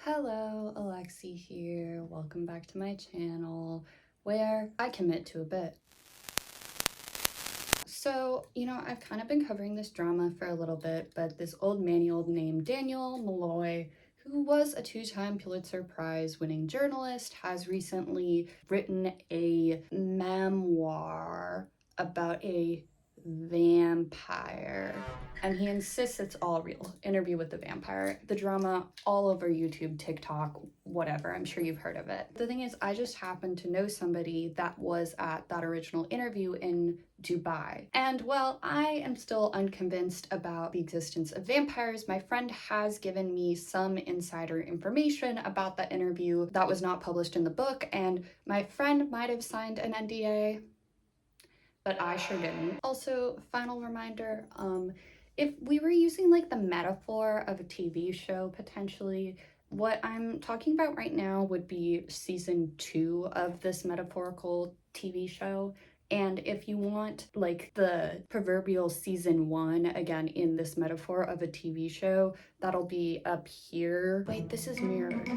Hello, Alexi here. Welcome back to my channel where I commit to a bit. So, I've kind of been covering this drama for a little bit, but this old manual named Daniel Malloy, who was a two-time Pulitzer Prize winning journalist, has recently written a memoir about a vampire, and he insists it's all real. Interview with the Vampire. The drama all over YouTube, TikTok, whatever. I'm sure you've heard of it. The thing is, I just happen to know somebody that was at that original interview in Dubai. And while I am still unconvinced about the existence of vampires, my friend has given me some insider information about that interview that was not published in the book, and my friend might have signed an NDA, but I sure didn't. Also, final reminder, if we were using like the metaphor of a TV show potentially, what I'm talking about right now would be season 2 of this metaphorical TV show. And if you want like the proverbial season 1 again in this metaphor of a TV show, that'll be up here. Wait, this is mirrored.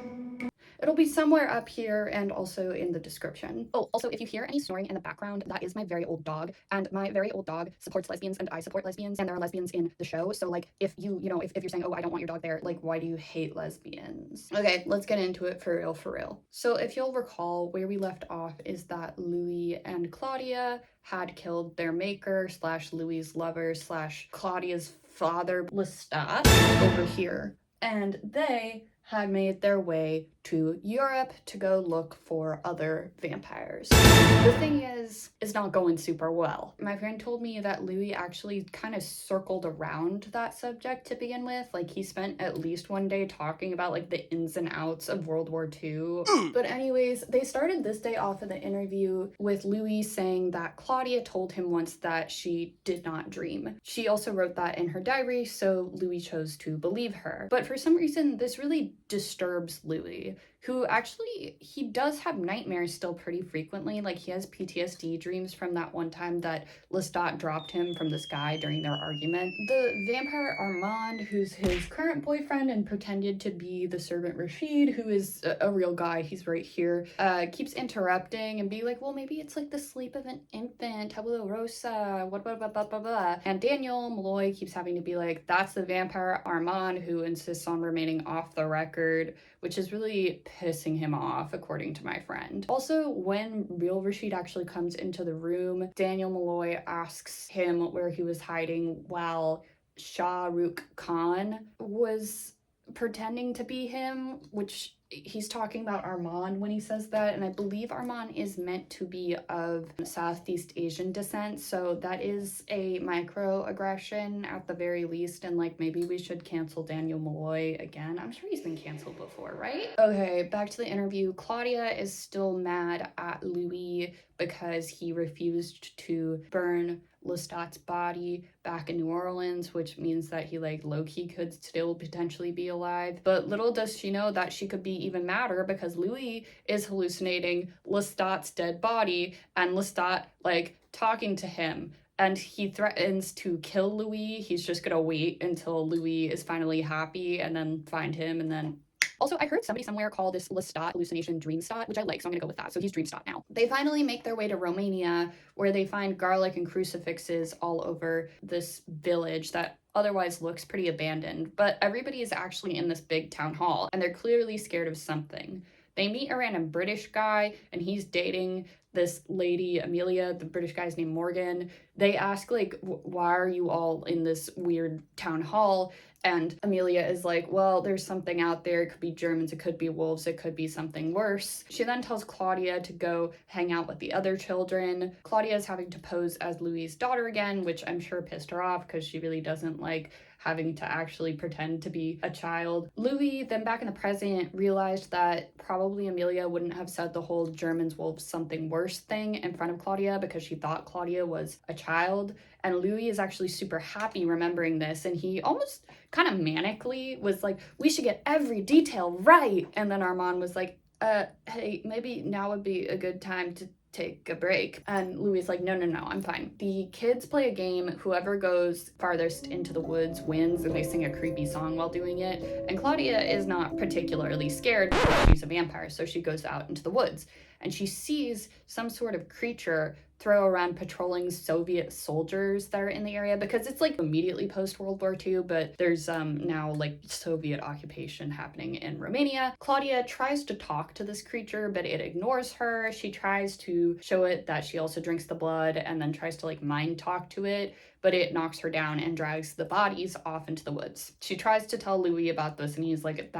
It'll be somewhere up here and also in the description. Oh, also, if you hear any snoring in the background, that is my very old dog. And my very old dog supports lesbians and I support lesbians, and there are lesbians in the show. So like if if you're saying, oh, I don't want your dog there, like why do you hate lesbians? Okay, let's get into it for real, for real. So if you'll recall, where we left off is that Louis and Claudia had killed their maker slash Louis's lover slash Claudia's father, Lestat, over here. And they had made their way to Europe to go look for other vampires. The thing is, it's not going super well. My friend told me that Louis actually kind of circled around that subject to begin with. Like he spent at least one day talking about like the ins and outs of World War II. But anyways, they started this day off of the interview with Louis saying that Claudia told him once that she did not dream. She also wrote that in her diary, so Louis chose to believe her. But for some reason, this really disturbs Louis, who actually, he does have nightmares still pretty frequently. Like he has PTSD dreams from that one time that Lestat dropped him from the sky during their argument. The vampire Armand, who's his current boyfriend and pretended to be the servant Rashid, who is a real guy, he's right here, keeps interrupting and being like, well, maybe it's like the sleep of an infant, tabula rosa, what blah, blah, blah, blah, blah. And Daniel Malloy keeps having to be like, that's the vampire Armand, who insists on remaining off the record, which is really pissing him off, according to my friend. Also, when real Rashid actually comes into the room, Daniel Malloy asks him where he was hiding while Shah Rukh Khan was pretending to be him, which he's talking about Armand when he says that, and I believe Armand is meant to be of Southeast Asian descent, so that is a microaggression at the very least, and like maybe we should cancel Daniel Malloy again. I'm sure he's been canceled before, right? Okay, back to the interview. Claudia is still mad at Louis because he refused to burn Lestat's body back in New Orleans, which means that he like low-key could still potentially be alive. But little does she know that she could be even madder because Louis is hallucinating Lestat's dead body and Lestat like talking to him. And he threatens to kill Louis. He's just gonna wait until Louis is finally happy and then find him, and then also, I heard somebody somewhere call this Lestat hallucination Dreamstat, which I like, so I'm gonna go with that. So he's Dreamstat now. They finally make their way to Romania, where they find garlic and crucifixes all over this village that otherwise looks pretty abandoned. But everybody is actually in this big town hall, and they're clearly scared of something. They meet a random British guy, and he's dating this lady, Amelia. The British guy's named Morgan. They ask, like, why are you all in this weird town hall? And Amelia is like, well, there's something out there. It could be Germans, it could be wolves, it could be something worse. She then tells Claudia to go hang out with the other children. Claudia is having to pose as Louis's daughter again, which I'm sure pissed her off because she really doesn't like having to actually pretend to be a child. Louis, then back in the present, realized that probably Amelia wouldn't have said the whole Germans, wolves, something worse thing in front of Claudia because she thought Claudia was a child. And Louis is actually super happy remembering this, and he almost kind of manically was like, we should get every detail right. And then Armand was like, hey, maybe now would be a good time to take a break. And Louis is like, no, I'm fine. The kids play a game. Whoever goes farthest into the woods wins, and they sing a creepy song while doing it. And Claudia is not particularly scared because she's a vampire, so she goes out into the woods. And she sees some sort of creature throw around patrolling Soviet soldiers that are in the area, because it's like immediately post World War II, but there's now like Soviet occupation happening in Romania. Claudia tries to talk to this creature, but it ignores her. She tries to show it that she also drinks the blood, and then tries to like mind talk to it, but it knocks her down and drags the bodies off into the woods. She tries to tell Louis about this, and he's like,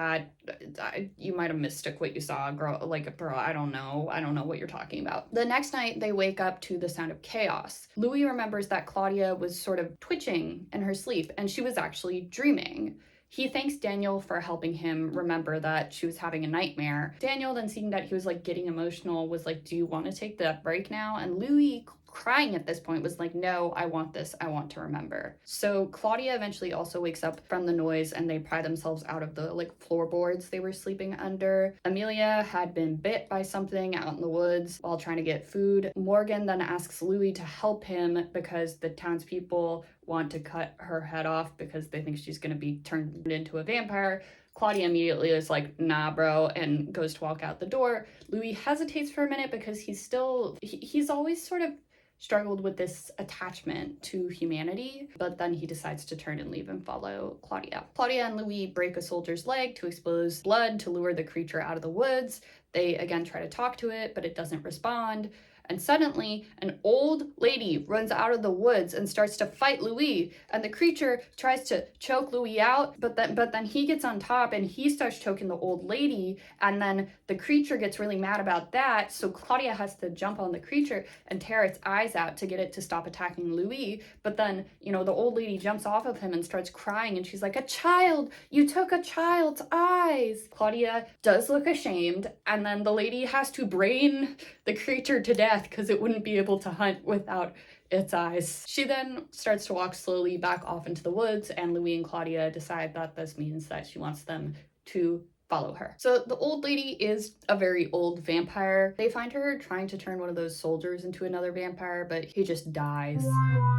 you might have mistook what you saw, girl. Like, bro, I don't know what you're talking about. The next night, they wake up to the sound of chaos. Louis remembers that Claudia was sort of twitching in her sleep, and she was actually dreaming. He thanks Daniel for helping him remember that she was having a nightmare. Daniel, then seeing that he was like getting emotional, was like, do you want to take that break now? And Louis, crying at this point, was like, no, I want this. I want to remember. So Claudia eventually also wakes up from the noise, and they pry themselves out of the like floorboards they were sleeping under. Amelia had been bit by something out in the woods while trying to get food. Morgan then asks Louis to help him because the townspeople want to cut her head off because they think she's going to be turned into a vampire. Claudia immediately is like, nah, bro, and goes to walk out the door. Louis hesitates for a minute because he's always sort of struggled with this attachment to humanity, but then he decides to turn and leave and follow Claudia. Claudia and Louis break a soldier's leg to expose blood to lure the creature out of the woods. They again try to talk to it, but it doesn't respond. And suddenly, an old lady runs out of the woods and starts to fight Louis. And the creature tries to choke Louis out, but then he gets on top and he starts choking the old lady. And then the creature gets really mad about that. So Claudia has to jump on the creature and tear its eyes out to get it to stop attacking Louis. But then, the old lady jumps off of him and starts crying. And she's like, a child, you took a child's eyes. Claudia does look ashamed. And then the lady has to brain the creature to death because it wouldn't be able to hunt without its eyes. She then starts to walk slowly back off into the woods, and Louis and Claudia decide that this means that she wants them to follow her. So the old lady is a very old vampire. They find her trying to turn one of those soldiers into another vampire, but he just dies.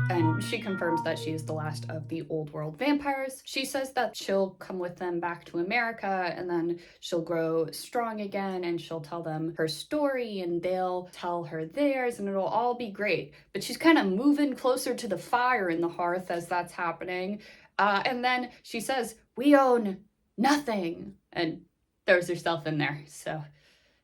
And she confirms that she is the last of the old world vampires. She says that she'll come with them back to America, and then she'll grow strong again, and she'll tell them her story, and they'll tell her theirs, and it'll all be great. But she's kind of moving closer to the fire in the hearth as that's happening. And then she says, we own nothing, and throws herself in there. So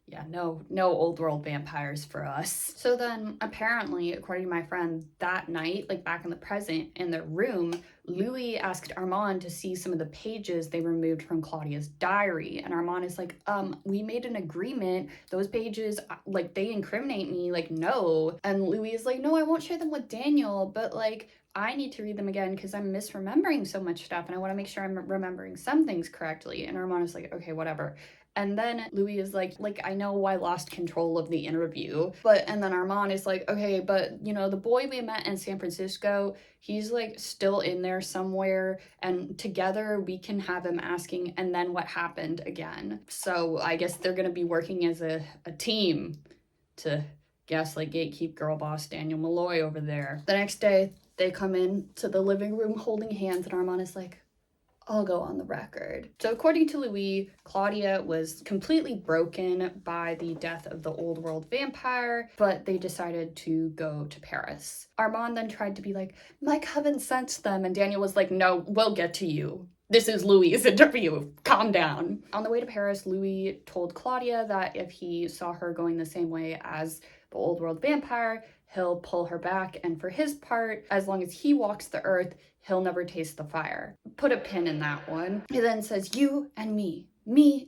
yeah, no old world vampires for us. So then apparently, according to my friend, that night, like back in the present, in their room, Louis asked Armand to see some of the pages they removed from Claudia's diary. And Armand is like, we made an agreement. Those pages, like, they incriminate me. Like, no. And Louis is like, no, I won't share them with Daniel, but like, I need to read them again because I'm misremembering so much stuff and I want to make sure I'm remembering some things correctly. And Armand is like, okay, whatever. And then Louis is like, I know I lost control of the interview, and then Armand is like, okay, but the boy we met in San Francisco, he's like still in there somewhere, and together we can have him asking, and then what happened again. So I guess they're going to be working as a team to gaslight gatekeep girl boss Daniel Malloy over there. The next day, they come in to the living room holding hands, and Armand is like, I'll go on the record. So according to Louis, Claudia was completely broken by the death of the old world vampire, but they decided to go to Paris. Armand then tried to be like, my coven sent them, and Daniel was like, no, we'll get to you. This is Louis' interview. Calm down. On the way to Paris, Louis told Claudia that if he saw her going the same way as the old world vampire, he'll pull her back, and for his part, as long as he walks the earth, he'll never taste the fire. Put a pin in that one. He then says, you and me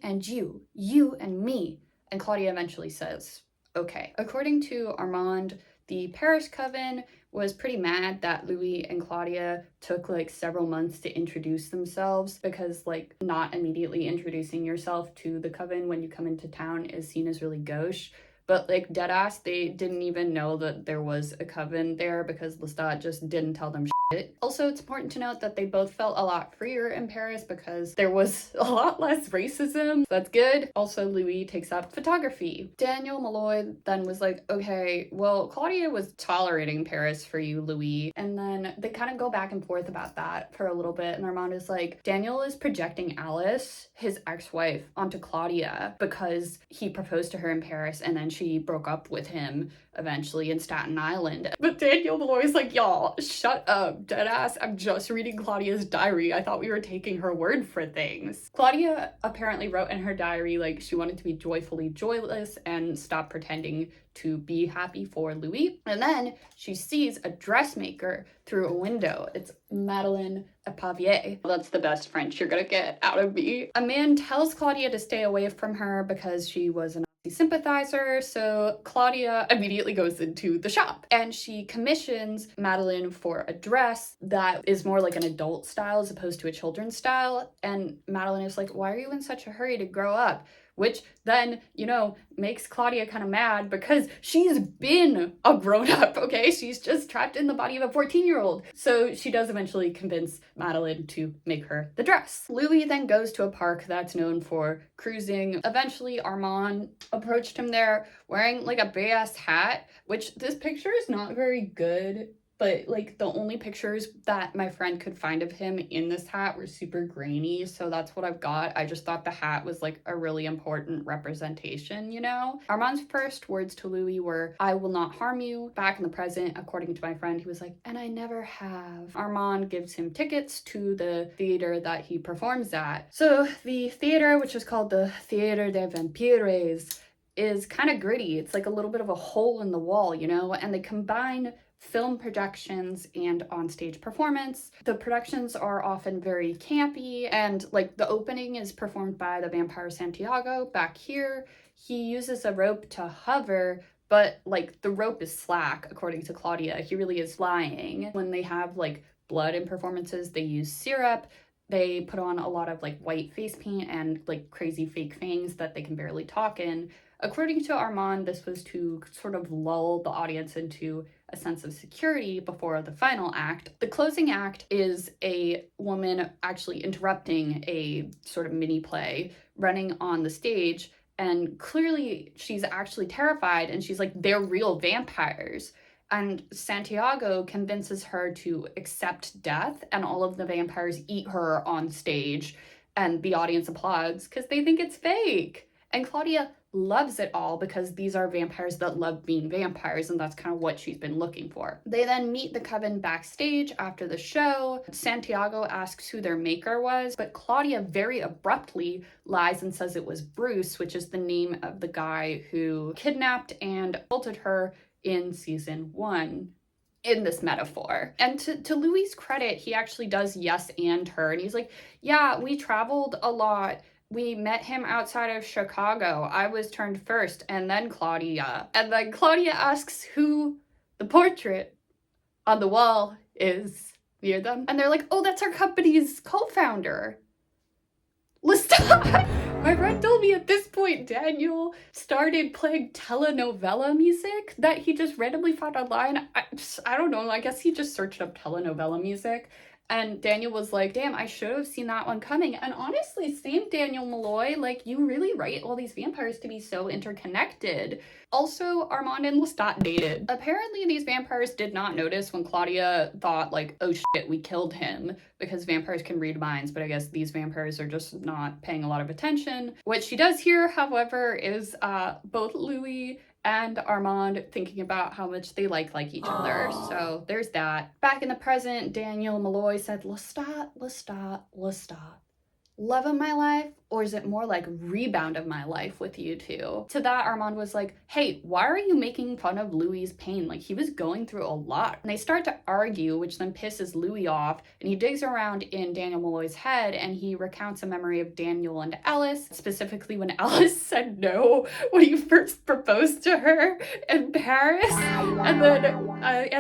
and you and me. And Claudia eventually says, okay. According to Armand, the Paris Coven was pretty mad that Louis and Claudia took like several months to introduce themselves, because like not immediately introducing yourself to the Coven when you come into town is seen as really gauche. But like deadass, they didn't even know that there was a Coven there because Lestat just didn't tell them shit. Also, it's important to note that they both felt a lot freer in Paris because there was a lot less racism. That's good. Also, Louis takes up photography. Daniel Malloy then was like, okay, well, Claudia was tolerating Paris for you, Louis. And then they kind of go back and forth about that for a little bit. And Armand is like, Daniel is projecting Alice, his ex-wife, onto Claudia because he proposed to her in Paris and then she broke up with him eventually in Staten Island. But Daniel Malloy's like, y'all, shut up, deadass. I'm just reading Claudia's diary. I thought we were taking her word for things. Claudia apparently wrote in her diary like she wanted to be joyfully joyless and stop pretending to be happy for Louis. And then she sees a dressmaker through a window. It's Madeleine Epavier. That's the best French you're gonna get out of me. A man tells Claudia to stay away from her because she was an sympathizer, so Claudia immediately goes into the shop and she commissions Madeleine for a dress that is more like an adult style as opposed to a children's style. And Madeleine is like, why are you in such a hurry to grow up? Which then, you know, makes Claudia kind of mad because she's been a grown-up, okay? She's just trapped in the body of a 14-year-old. So she does eventually convince Madeleine to make her the dress. Louis then goes to a park that's known for cruising. Eventually, Armand approached him there wearing like a big-ass hat, which this picture is not very good. But like the only pictures that my friend could find of him in this hat were super grainy, so that's what I've got. I just thought the hat was like a really important representation, you know? Armand's first words to Louis were, I will not harm you. Back in the present, according to my friend, he was like, and I never have. Armand gives him tickets to the theater that he performs at. So the theater, which is called the Theater des Vampires, is kind of gritty. It's like a little bit of a hole in the wall, you know? And they combine film projections and onstage performance. The productions are often very campy, and like the opening is performed by the vampire Santiago. Back here, he uses a rope to hover, but like the rope is slack, according to Claudia. He really is flying. When they have like blood in performances, they use syrup. They put on a lot of like white face paint and like crazy fake fangs that they can barely talk in. According to Armand, this was to sort of lull the audience into a sense of security before the final act. The closing act is a woman actually interrupting a sort of mini play running on the stage, and clearly she's actually terrified and she's like, they're real vampires. And Santiago convinces her to accept death, and all of the vampires eat her on stage, and the audience applauds because they think it's fake. And Claudia loves it all because these are vampires that love being vampires, and that's kind of what she's been looking for. They then meet the coven backstage after the show. Santiago asks who their maker was, but Claudia very abruptly lies and says it was Bruce, which is the name of the guy who kidnapped and assaulted her in season 1 in this metaphor. And to Louis' credit, he actually does yes and her, and he's like, yeah, we traveled a lot. We met him outside of Chicago. I was turned first, and then Claudia. And then Claudia asks who the portrait on the wall is near them. And they're like, oh, that's our company's co-founder, Lestat. My friend told me at this point Daniel started playing telenovela music that he just randomly found online. I don't know, I guess he just searched up telenovela music. And Daniel was like, damn, I should have seen that one coming. And honestly, same Daniel Malloy, like, you really write all these vampires to be so interconnected. Also, Armand and Lestat dated. Apparently, these vampires did not notice when Claudia thought, like, oh shit, we killed him, because vampires can read minds, but I guess these vampires are just not paying a lot of attention. What she does here, however, is both Louis and Armand thinking about how much they like each other. So there's that. Back in the present, Daniel Malloy said, Lestat, Lestat, Lestat. Love of my life, or is it more like rebound of my life with you two? To that, Armand was like, hey, why are you making fun of Louis's pain? Like, he was going through a lot. And they start to argue, which then pisses Louis off, and he digs around in Daniel Malloy's head, and he recounts a memory of Daniel and Alice, specifically when Alice said no when he first proposed to her in Paris. And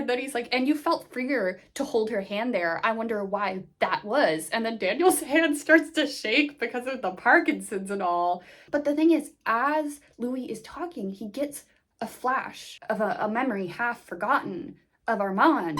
then he's like, and you felt freer to hold her hand there. I wonder why that was. And then Daniel's hand starts to shake because of the Parkinson's and all. But the thing is, as Louis is talking, he gets a flash of a memory half forgotten of Armand.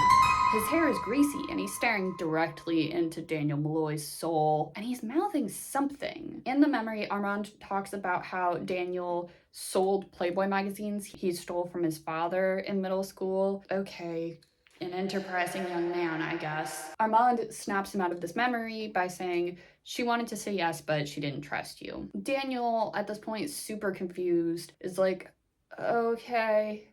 His hair is greasy and he's staring directly into Daniel Malloy's soul and he's mouthing something. In the memory, Armand talks about how Daniel sold Playboy magazines he stole from his father in middle school. Okay, an enterprising young man, I guess. Armand snaps him out of this memory by saying, she wanted to say yes, but she didn't trust you. Daniel, at this point, super confused, is like, okay.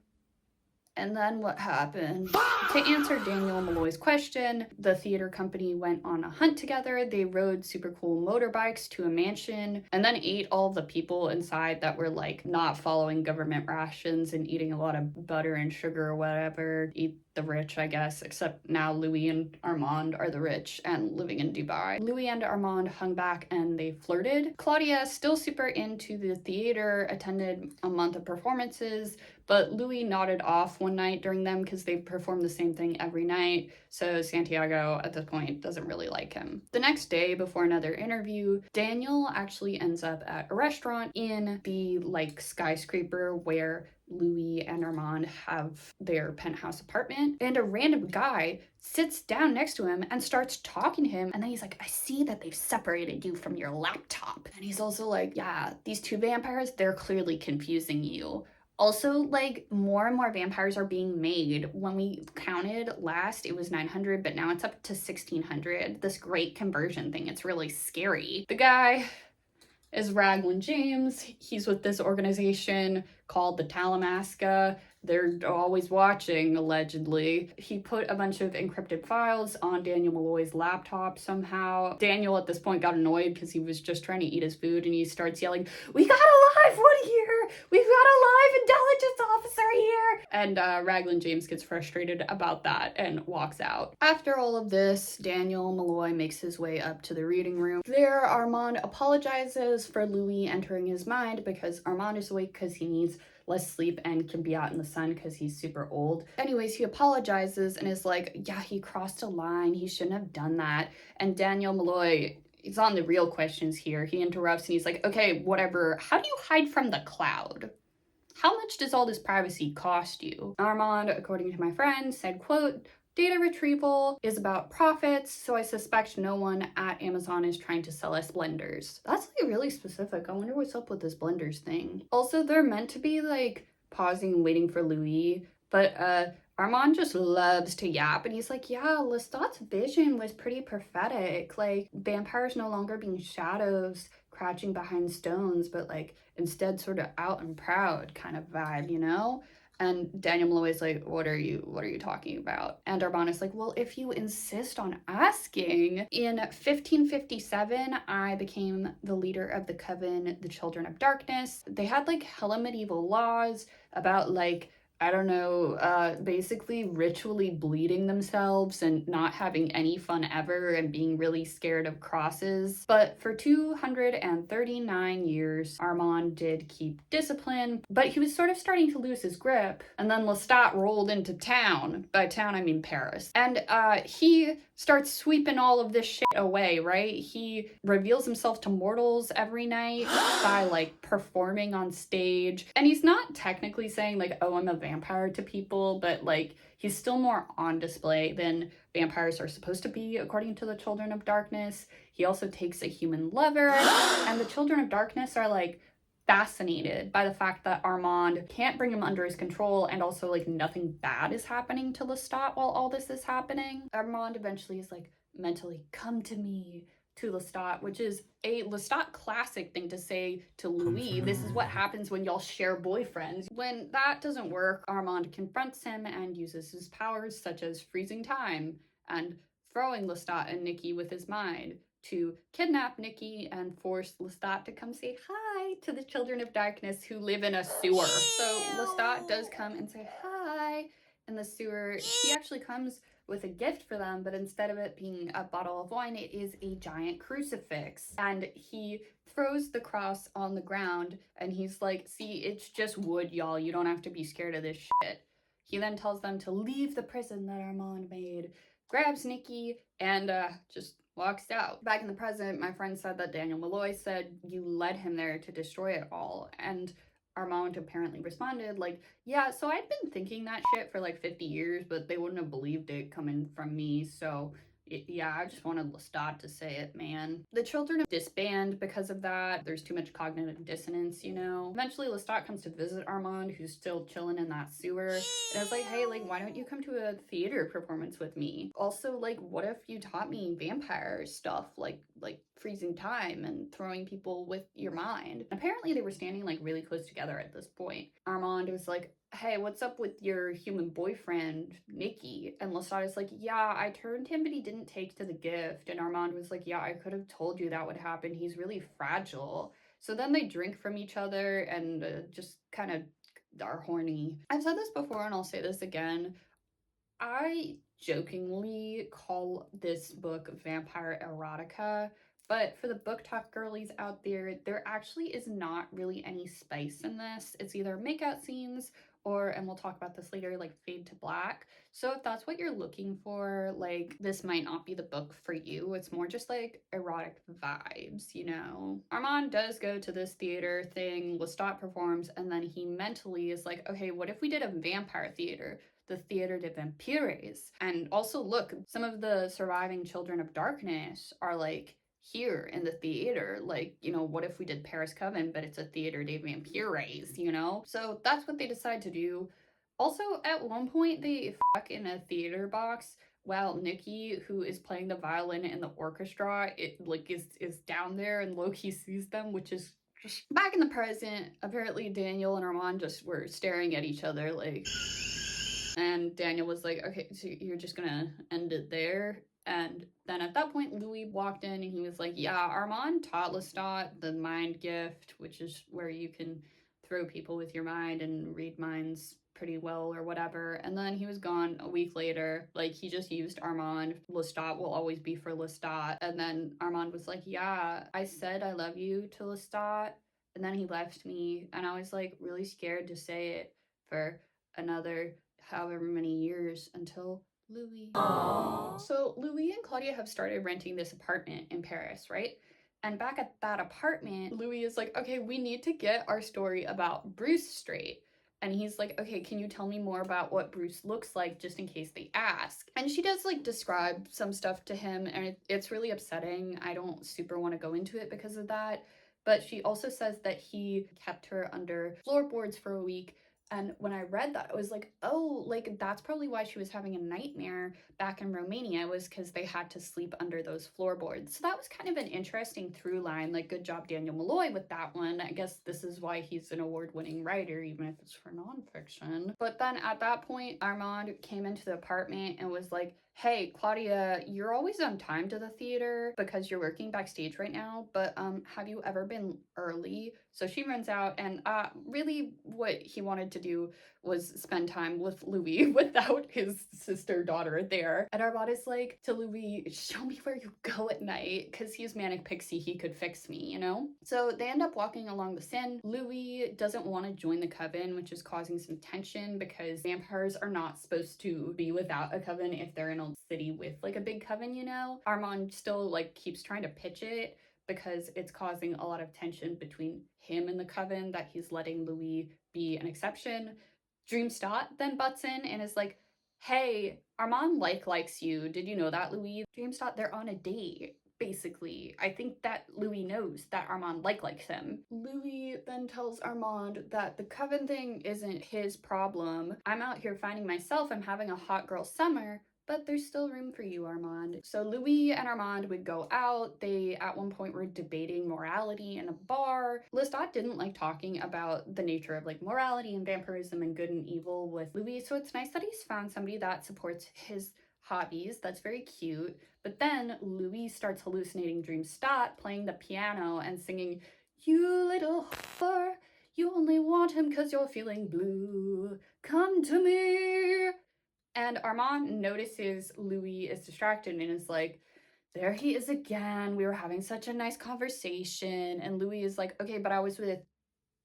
And then what happened? To answer Daniel Malloy's question, the theater company went on a hunt together. They rode super cool motorbikes to a mansion and then ate all the people inside that were like not following government rations and eating a lot of butter and sugar or whatever. Eat the rich, I guess, except now Louis and Armand are the rich and living in Dubai. Louis and Armand hung back and they flirted. Claudia, still super into the theater, attended a month of performances, but Louis nodded off one night during them because they perform the same thing every night, so Santiago at this point doesn't really like him. The next day, before another interview, Daniel actually ends up at a restaurant in the like skyscraper where Louis and Armand have their penthouse apartment, and a random guy sits down next to him and starts talking to him, and then he's like, I see that they've separated you from your laptop. And he's also like, yeah, these two vampires, they're clearly confusing you. Also, like, more and more vampires are being made. When we counted last, it was 900, but now it's up to 1600. This great conversion thing, it's really scary. The guy is Raglan James. He's with this organization called the Talamasca. They're always watching, allegedly. He put a bunch of encrypted files on Daniel Malloy's laptop somehow. Daniel at this point got annoyed because he was just trying to eat his food and he starts yelling, we got a live one here! We've got a live intelligence officer here! And Raglan James gets frustrated about that and walks out. After all of this, Daniel Malloy makes his way up to the reading room. There, Armand apologizes for Louis entering his mind because Armand is awake because he needs less sleep and can be out in the sun because he's super old. Anyways, he apologizes and is like, yeah, he crossed a line. He shouldn't have done that. And Daniel Malloy, he's on the real questions here. He interrupts and he's like, okay, whatever. How do you hide from the cloud? How much does all this privacy cost you? Armand, according to my friend, said, quote, data retrieval is about profits, so I suspect no one at Amazon is trying to sell us blenders. That's like really specific. I wonder what's up with this blenders thing. Also, they're meant to be like pausing and waiting for Louis, but Armand just loves to yap and he's like, yeah, Lestat's vision was pretty prophetic. Like, vampires no longer being shadows crouching behind stones, but like instead sort of out and proud kind of vibe, you know? And Daniel Malloy's like, what are you talking about? And Armand is like, well, if you insist on asking. In 1557, I became the leader of the coven, the Children of Darkness. They had like hella medieval laws about like, I don't know, basically ritually bleeding themselves and not having any fun ever and being really scared of crosses. But for 239 years, Armand did keep discipline, but he was sort of starting to lose his grip. And then Lestat rolled into town. By town, I mean Paris. And he starts sweeping all of this shit away, right? He reveals himself to mortals every night by like performing on stage. And he's not technically saying like, oh, I'm a vampire to people, but like he's still more on display than vampires are supposed to be according to the Children of Darkness. He also takes a human lover, and the Children of Darkness are like fascinated by the fact that Armand can't bring him under his control, and also like nothing bad is happening to Lestat while all this is happening. Armand eventually is like, mentally come to me, to Lestat, which is a Lestat classic thing to say to Louis. This is what happens when y'all share boyfriends. When that doesn't work, Armand confronts him and uses his powers such as freezing time and throwing Lestat and Nikki with his mind to kidnap Nikki and force Lestat to come say hi to the Children of Darkness who live in a sewer. So Lestat does come and say hi in the sewer. He actually comes with a gift for them, but instead of it being a bottle of wine, it is a giant crucifix. And he throws the cross on the ground and he's like, see, it's just wood, y'all. You don't have to be scared of this shit. He then tells them to leave the prison that Armand made, grabs Nikki, and just walks out. Back in the present, my friend said that Daniel Malloy said you led him there to destroy it all. And Armand apparently responded like, yeah, so I'd been thinking that shit for like 50 years, but they wouldn't have believed it coming from me, so yeah, I just wanted Lestat to say it, man. The children disband because of that. There's too much cognitive dissonance, you know? Eventually, Lestat comes to visit Armand, who's still chilling in that sewer. And I was like, hey, like, why don't you come to a theater performance with me? Also, like, what if you taught me vampire stuff, like freezing time and throwing people with your mind? Apparently, they were standing, like, really close together at this point. Armand was like, hey, what's up with your human boyfriend, Nikki? And Lestat is like, yeah, I turned him, but he didn't take to the gift. And Armand was like, yeah, I could have told you that would happen. He's really fragile. So then they drink from each other and just kind of are horny. I've said this before and I'll say this again. I jokingly call this book vampire erotica, but for the book talk girlies out there actually is not really any spice in this. It's either makeout scenes or, and we'll talk about this later, like fade to black. So if that's what you're looking for, like, this might not be the book for you. It's more just like erotic vibes, you know? Armand does go to this theater thing, Lestat performs, and then he mentally is like, okay, what if we did a vampire theater? The Theater de Vampires. And also, look, some of the surviving children of darkness are like here in the theater. Like, you know, what if we did Paris Coven, but it's a Theater de Vampires, you know? So that's what they decide to do. Also, at one point, they fuck in a theater box while Nikki, who is playing the violin in the orchestra, is down there and Loki sees them, which is just back in the present. Apparently, Daniel and Armand just were staring at each other like. And Daniel was like, okay, so you're just gonna end it there? And then at that point, Louis walked in and he was like, yeah, Armand taught Lestat the mind gift, which is where you can throw people with your mind and read minds pretty well or whatever. And then he was gone a week later. Like, he just used Armand. Lestat will always be for Lestat. And then Armand was like, yeah, I said I love you to Lestat. And then he left me. And I was like really scared to say it for another however many years until Louis. Aww. So Louis and Claudia have started renting this apartment in Paris, right? And back at that apartment, Louis is like, okay, we need to get our story about Bruce straight. And he's like, okay, can you tell me more about what Bruce looks like just in case they ask? And she does like describe some stuff to him and it's really upsetting. I don't super want to go into it because of that. But she also says that he kept her under floorboards for a week. And when I read that, I was like, oh, like that's probably why she was having a nightmare back in Romania, was because they had to sleep under those floorboards. So that was kind of an interesting through line. Like, good job, Daniel Malloy, with that one. I guess this is why he's an award-winning writer, even if it's for nonfiction. But then at that point, Armand came into the apartment and was like, hey, Claudia, you're always on time to the theater because you're working backstage right now, but have you ever been early? So she runs out, and really what he wanted to do was spend time with Louis without his sister daughter there. And Armand is like to Louis, show me where you go at night, because he's manic pixie, he could fix me, you know? So they end up walking along the Seine. Louis doesn't want to join the coven, which is causing some tension because vampires are not supposed to be without a coven if they're in a city with like a big coven, you know? Armand still like keeps trying to pitch it because it's causing a lot of tension between him and the coven that he's letting Louis be an exception. Dreamstott then butts in and is like, hey, Armand likes you. Did you know that, Louis? Dreamstott, they're on a date. Basically, I think that Louis knows that Armand likes him. Louis then tells Armand that the coven thing isn't his problem. I'm out here finding myself. I'm having a hot girl summer, but there's still room for you, Armand. So Louis and Armand would go out. They, at one point, were debating morality in a bar. Lestat didn't like talking about the nature of like morality and vampirism and good and evil with Louis, so it's nice that he's found somebody that supports his hobbies. That's very cute. But then Louis starts hallucinating Dreamstott playing the piano and singing, you little whore, you only want him because you're feeling blue. Come to me. And Armand notices Louis is distracted and is like, there he is again. We were having such a nice conversation. And Louis is like, okay, but I was with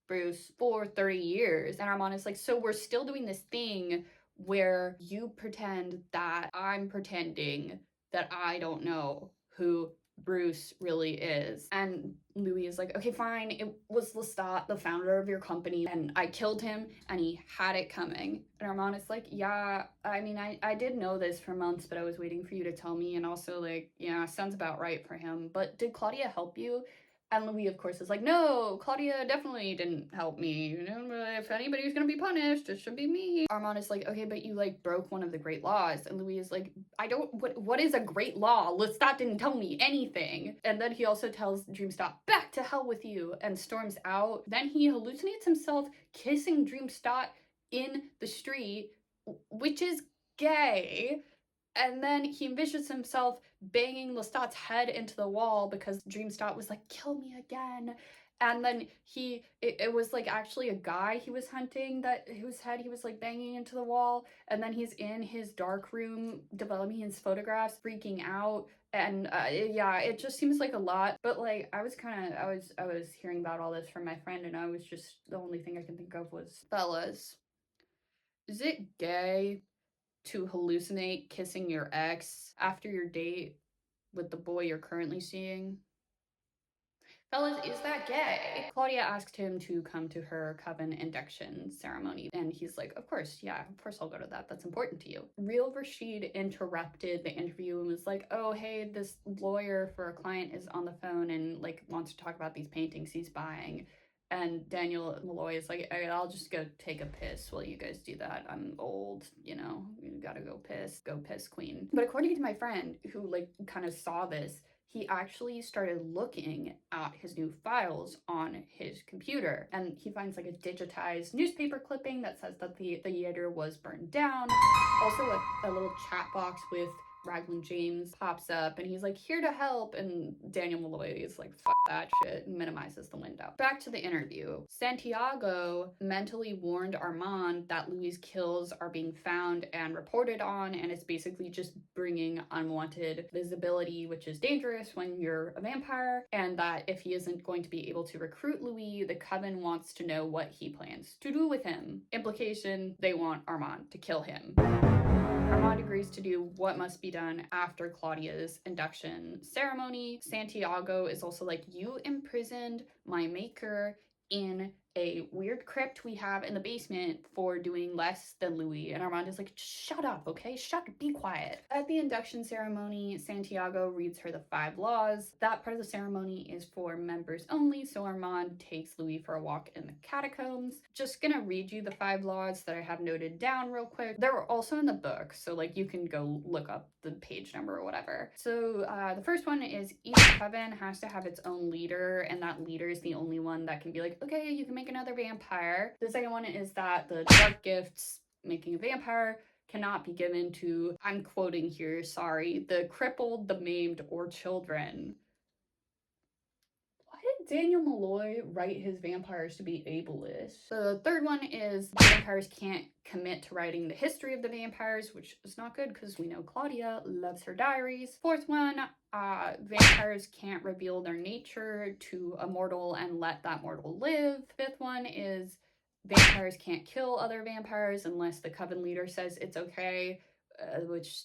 Bruce for 30 years. And Armand is like, so we're still doing this thing where you pretend that I'm pretending that I don't know who Bruce really is. And Louis is like, okay, fine, it was Lestat, the founder of your company, and I killed him, and he had it coming. And Armand is like, yeah, I mean, I did know this for months, but I was waiting for you to tell me, and also, like, yeah, sounds about right for him. But did Claudia help you? And Louis, of course, is like, no, Claudia definitely didn't help me. You know, if anybody's gonna be punished, it should be me. Armand is like, okay, but you, like, broke one of the great laws. And Louis is like, I don't, what is a great law? Lestat didn't tell me anything. And then he also tells Dreamstott, back to hell with you, and storms out. Then he hallucinates himself kissing Dreamstott in the street, which is gay. And then he envisions himself banging Lestat's head into the wall because Dreamstott was like, kill me again. And then it was like actually a guy he was hunting that whose head he was like banging into the wall. And then he's in his dark room developing his photographs, freaking out. And yeah, it just seems like a lot. But like I was hearing about all this from my friend, and I was just, the only thing I can think of was, fellas, is it gay to hallucinate kissing your ex after your date with the boy you're currently seeing? Fellas, is that gay? Claudia asked him to come to her coven induction ceremony, and he's like, of course, yeah, of course I'll go to that. That's important to you. Real Rashid interrupted the interview and was like, oh, hey, this lawyer for a client is on the phone and like wants to talk about these paintings he's buying. And Daniel Malloy is like, I'll just go take a piss while you guys do that. I'm old, you know, you gotta go piss, queen. But according to my friend who like kind of saw this, he actually started looking at his new files on his computer, and he finds like a digitized newspaper clipping that says that the theater was burned down. Also a little chat box with Raglan James pops up, and he's like, here to help, and Daniel Malloy is like, fuck that shit, and minimizes the window. Back to the interview. Santiago mentally warned Armand that Louis' kills are being found and reported on, and it's basically just bringing unwanted visibility, which is dangerous when you're a vampire, and that if he isn't going to be able to recruit Louis, the coven wants to know what he plans to do with him. Implication, they want Armand to kill him. Armand agrees to do what must be done after Claudia's induction ceremony. Santiago is also like, you imprisoned my maker in a weird crypt we have in the basement for doing less than Louis. And Armand is like, shut up, okay? Be quiet. At the induction ceremony, Santiago reads her the 5 laws. That part of the ceremony is for members only, so Armand takes Louis for a walk in the catacombs. Just gonna read you the 5 laws that I have noted down real quick. They were also in the book, so like you can go look up the page number or whatever. So the first one is each coven has to have its own leader, and that leader is the only one that can be like, okay, you can make another vampire. The second one is that the dark gifts making a vampire cannot be given to, I'm quoting here, sorry, the crippled, the maimed, or children. Why did Daniel Malloy write his vampires to be ableist? So the third one is vampires can't commit to writing the history of the vampires, which is not good because we know Claudia loves her diaries. Fourth one, vampires can't reveal their nature to a mortal and let that mortal live. Fifth one is vampires can't kill other vampires unless the coven leader says it's okay, which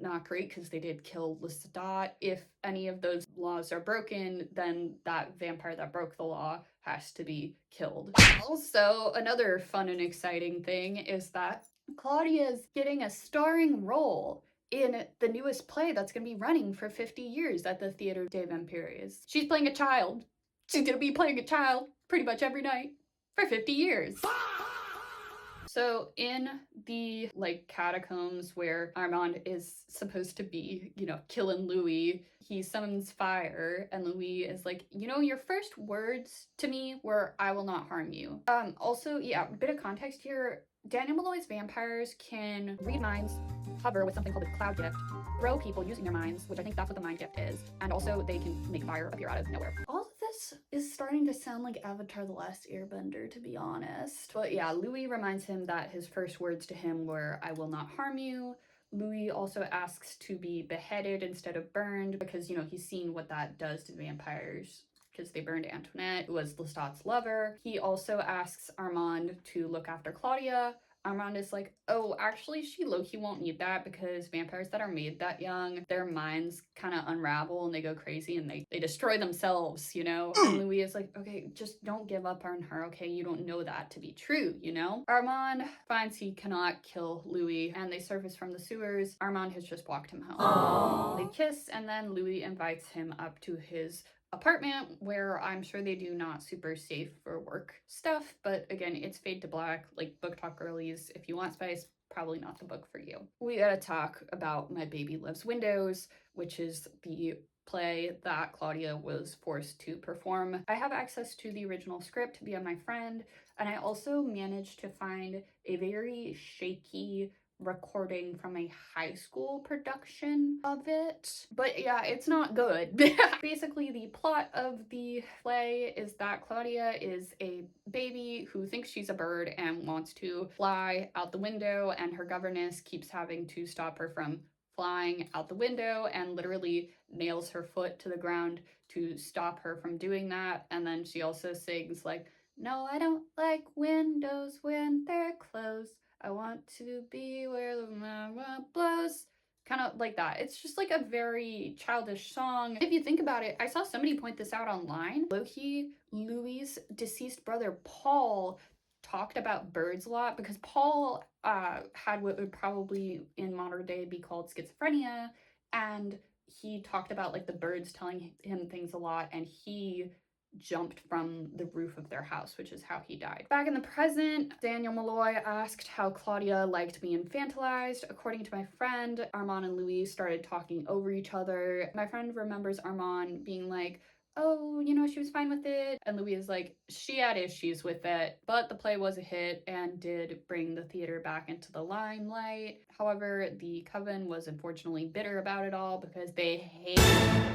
not great because they did kill Lestat. If any of those laws are broken, then that vampire that broke the law has to be killed. Also, another fun and exciting thing is that Claudia's getting a starring role in the newest play that's going to be running for 50 years at the Theater des Vampires. She's playing a child. She's going to be playing a child pretty much every night for 50 years. So in the like catacombs where Armand is supposed to be, you know, killing Louis, he summons fire, and Louis is like, you know, your first words to me were, I will not harm you. Also, yeah, a bit of context here. Daniel Malloy's vampires can read minds, hover with something called the cloud gift, throw people using their minds, which I think that's what the mind gift is, and also they can make fire appear out of nowhere. All of this is starting to sound like Avatar: The Last Airbender, to be honest. But yeah, Louis reminds him that his first words to him were, I will not harm you. Louis also asks to be beheaded instead of burned because, you know, he's seen what that does to vampires because they burned Antoinette, who was Lestat's lover. He also asks Armand to look after Claudia, Armand is like, oh, actually, she low-key won't need that because vampires that are made that young, their minds kind of unravel and they go crazy and they destroy themselves, you know? And Louis is like, okay, just don't give up on her, okay? You don't know that to be true, you know? Armand finds he cannot kill Louis and they surface from the sewers. Armand has just walked him home. Aww. They kiss and then Louis invites him up to his apartment where I'm sure they do not super safe for work stuff, but again, it's Fade to Black, like Book Talk girlies. If you want spice, probably not the book for you. We gotta talk about My Baby Loves Windows, which is the play that Claudia was forced to perform. I have access to the original script via my friend, and I also managed to find a very shaky recording from a high school production of it. But yeah, it's not good. Basically, the plot of the play is that Claudia is a baby who thinks she's a bird and wants to fly out the window, and her governess keeps having to stop her from flying out the window and literally nails her foot to the ground to stop her from doing that. And then she also sings like, no, I don't like windows when they're closed. I want to be where the wind blows. Kind of like that. It's just like a very childish song. If you think about it, I saw somebody point this out online. Low-key, Louis' deceased brother, Paul, talked about birds a lot because Paul had what would probably in modern day be called schizophrenia. And he talked about like the birds telling him things a lot, and he jumped from the roof of their house, which is how he died. Back in the present, Daniel Malloy asked how Claudia liked being infantilized. According to my friend, Armand and Louis started talking over each other. My friend remembers Armand being like, oh, you know, she was fine with it. And Louis is like, she had issues with it, but the play was a hit and did bring the theater back into the limelight. However, the Coven was unfortunately bitter about it all because they hated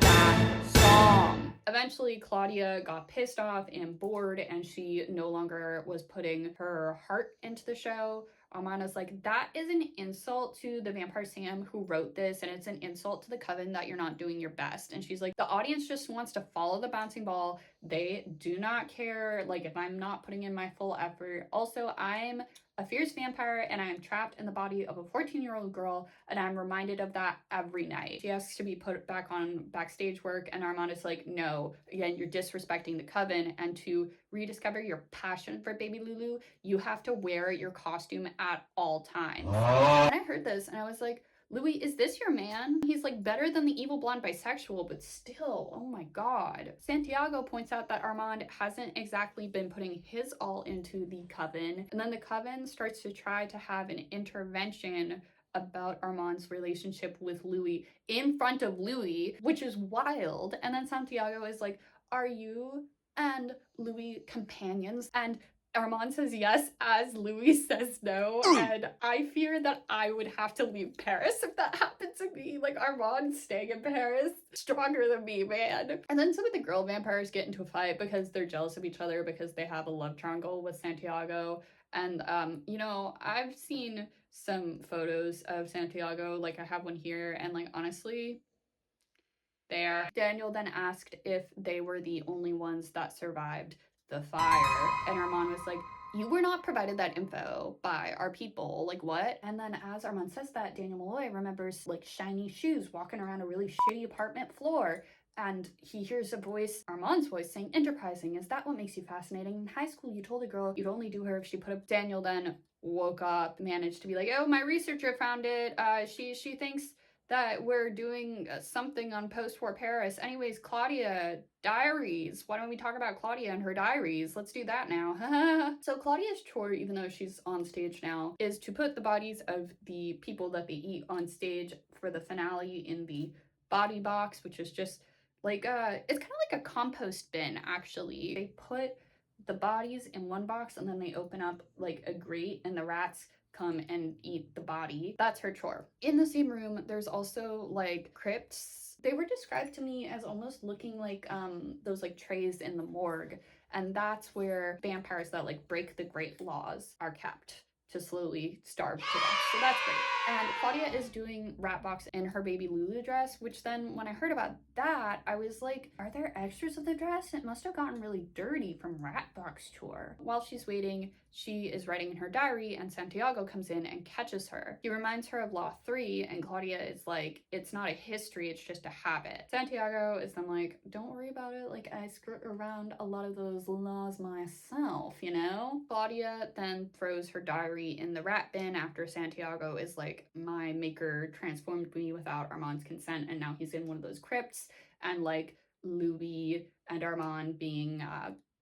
that song. Eventually, Claudia got pissed off and bored, and she no longer was putting her heart into the show. Amana's like, that is an insult to the Vampire Sam who wrote this, and it's an insult to the Coven that you're not doing your best. And she's like, the audience just wants to follow the bouncing ball. They do not care, like, if I'm not putting in my full effort. Also, I'm a fierce vampire and I am trapped in the body of a 14-year-old girl, and I'm reminded of that every night. She asks to be put back on backstage work, and Armand is like, no, again, you're disrespecting the Coven, and to rediscover your passion for Baby Lulu, you have to wear your costume at all times. And I heard this and I was like, Louis, is this your man? He's like better than the evil blonde bisexual, but still, oh my god. Santiago points out that Armand hasn't exactly been putting his all into the Coven, and then the Coven starts to try to have an intervention about Armand's relationship with Louis in front of Louis, which is wild. And then Santiago is like, are you and Louis companions? And Armand says yes as Louis says no, and I fear that I would have to leave Paris if that happened to me. Like, Armand staying in Paris, stronger than me, man. And then some of the girl vampires get into a fight because they're jealous of each other because they have a love triangle with Santiago. And, you know, I've seen some photos of Santiago, like I have one here, and like, honestly, there. Daniel then asked if they were the only ones that survived the fire, and Armand was like, you were not provided that info by our people, like what? And then as Armand says that, Daniel Malloy remembers like shiny shoes walking around a really shitty apartment floor, and he hears a voice, Armand's voice, saying, enterprising, is that what makes you fascinating? In high school you told a girl you'd only do her if she put up. Daniel then woke up, managed to be like, oh, my researcher found it, she thinks that we're doing something on post-war Paris. Anyways, Claudia, diaries. Why don't we talk about Claudia and her diaries? Let's do that now. So Claudia's chore, even though she's on stage now, is to put the bodies of the people that they eat on stage for the finale in the body box, which is just like, it's kind of like a compost bin, actually. They put the bodies in one box and then they open up like a grate and the rats come and eat the body. That's her chore. In the same room, there's also like crypts. They were described to me as almost looking like those like trays in the morgue, and that's where vampires that like break the great laws are kept. to slowly starve to death. So that's great. And Claudia is doing Ratbox in her baby Lulu dress, which then when I heard about that, I was like, are there extras of the dress? It must have gotten really dirty from Ratbox tour. While she's waiting, she is writing in her diary and Santiago comes in and catches her. He reminds her of Law 3 and Claudia is like, it's not a history, it's just a habit. Santiago is then like, don't worry about it, like I skirt around a lot of those laws myself, you know? Claudia then throws her diary in the rat bin after Santiago is like, my maker transformed me without Armand's consent and now he's in one of those crypts, and like Louis and Armand being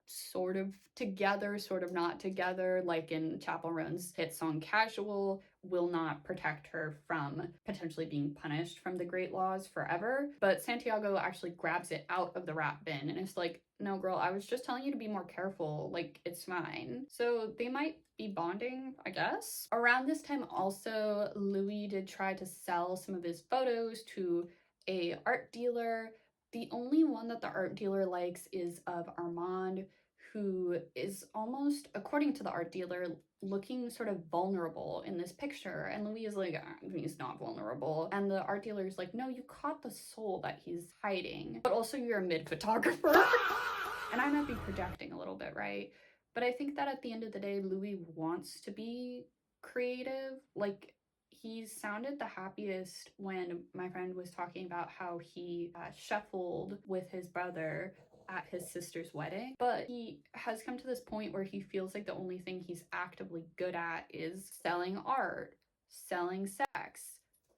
sort of together, sort of not together, like in Chappell Roan's hit song Casual, will not protect her from potentially being punished from the Great Laws forever. But Santiago actually grabs it out of the rat bin and is like, no girl, I was just telling you to be more careful, like it's fine. So they might be bonding, I guess. Around this time also, Louis did try to sell some of his photos to a art dealer. The only one that the art dealer likes is of Armand, who is almost, according to the art dealer, looking sort of vulnerable in this picture. And Louis is like, he's not vulnerable. And the art dealer is like, no, you caught the soul that he's hiding. But also you're a mid photographer. And I might be projecting a little bit, right? But I think that at the end of the day, Louis wants to be creative. Like, he sounded the happiest when my friend was talking about how he shuffled with his brother at his sister's wedding. But he has come to this point where he feels like the only thing he's actively good at is selling art, selling sex,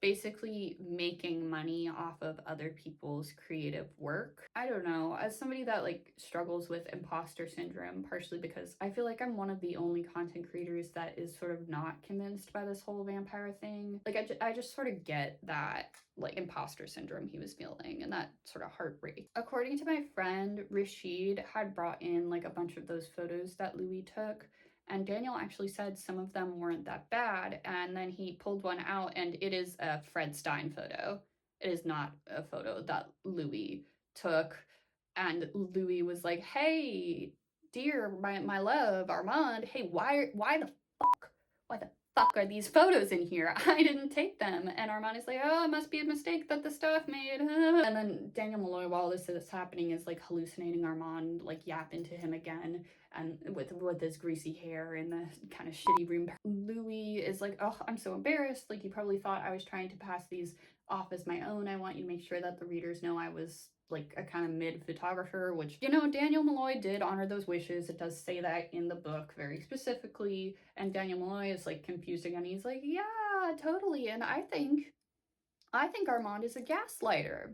basically making money off of other people's creative work. I don't know, as somebody that like struggles with imposter syndrome, partially because I feel like I'm one of the only content creators that is sort of not convinced by this whole vampire thing. Like I just sort of get that like imposter syndrome he was feeling and that sort of heartbreak. According to my friend, Rashid had brought in like a bunch of those photos that Louis took, and Daniel actually said some of them weren't that bad, and then he pulled one out and it is a Fred Stein photo. It is not a photo that Louis took. And Louis was like, hey, dear, my love, Armand, hey, why the fuck are these photos in here? I didn't take them. And Armand is like, oh, it must be a mistake that the staff made. And then Daniel Malloy, while this is happening, is like hallucinating Armand, like yapping to him again, and with his greasy hair in the kind of shitty room. Louis is like, oh, I'm so embarrassed. Like, you probably thought I was trying to pass these off as my own. I want you to make sure that the readers know I was like a kind of mid photographer, which, you know, Daniel Malloy did honor those wishes. It does say that in the book very specifically. And Daniel Malloy is like confused again. He's like, yeah, totally. And I think Armand is a gaslighter.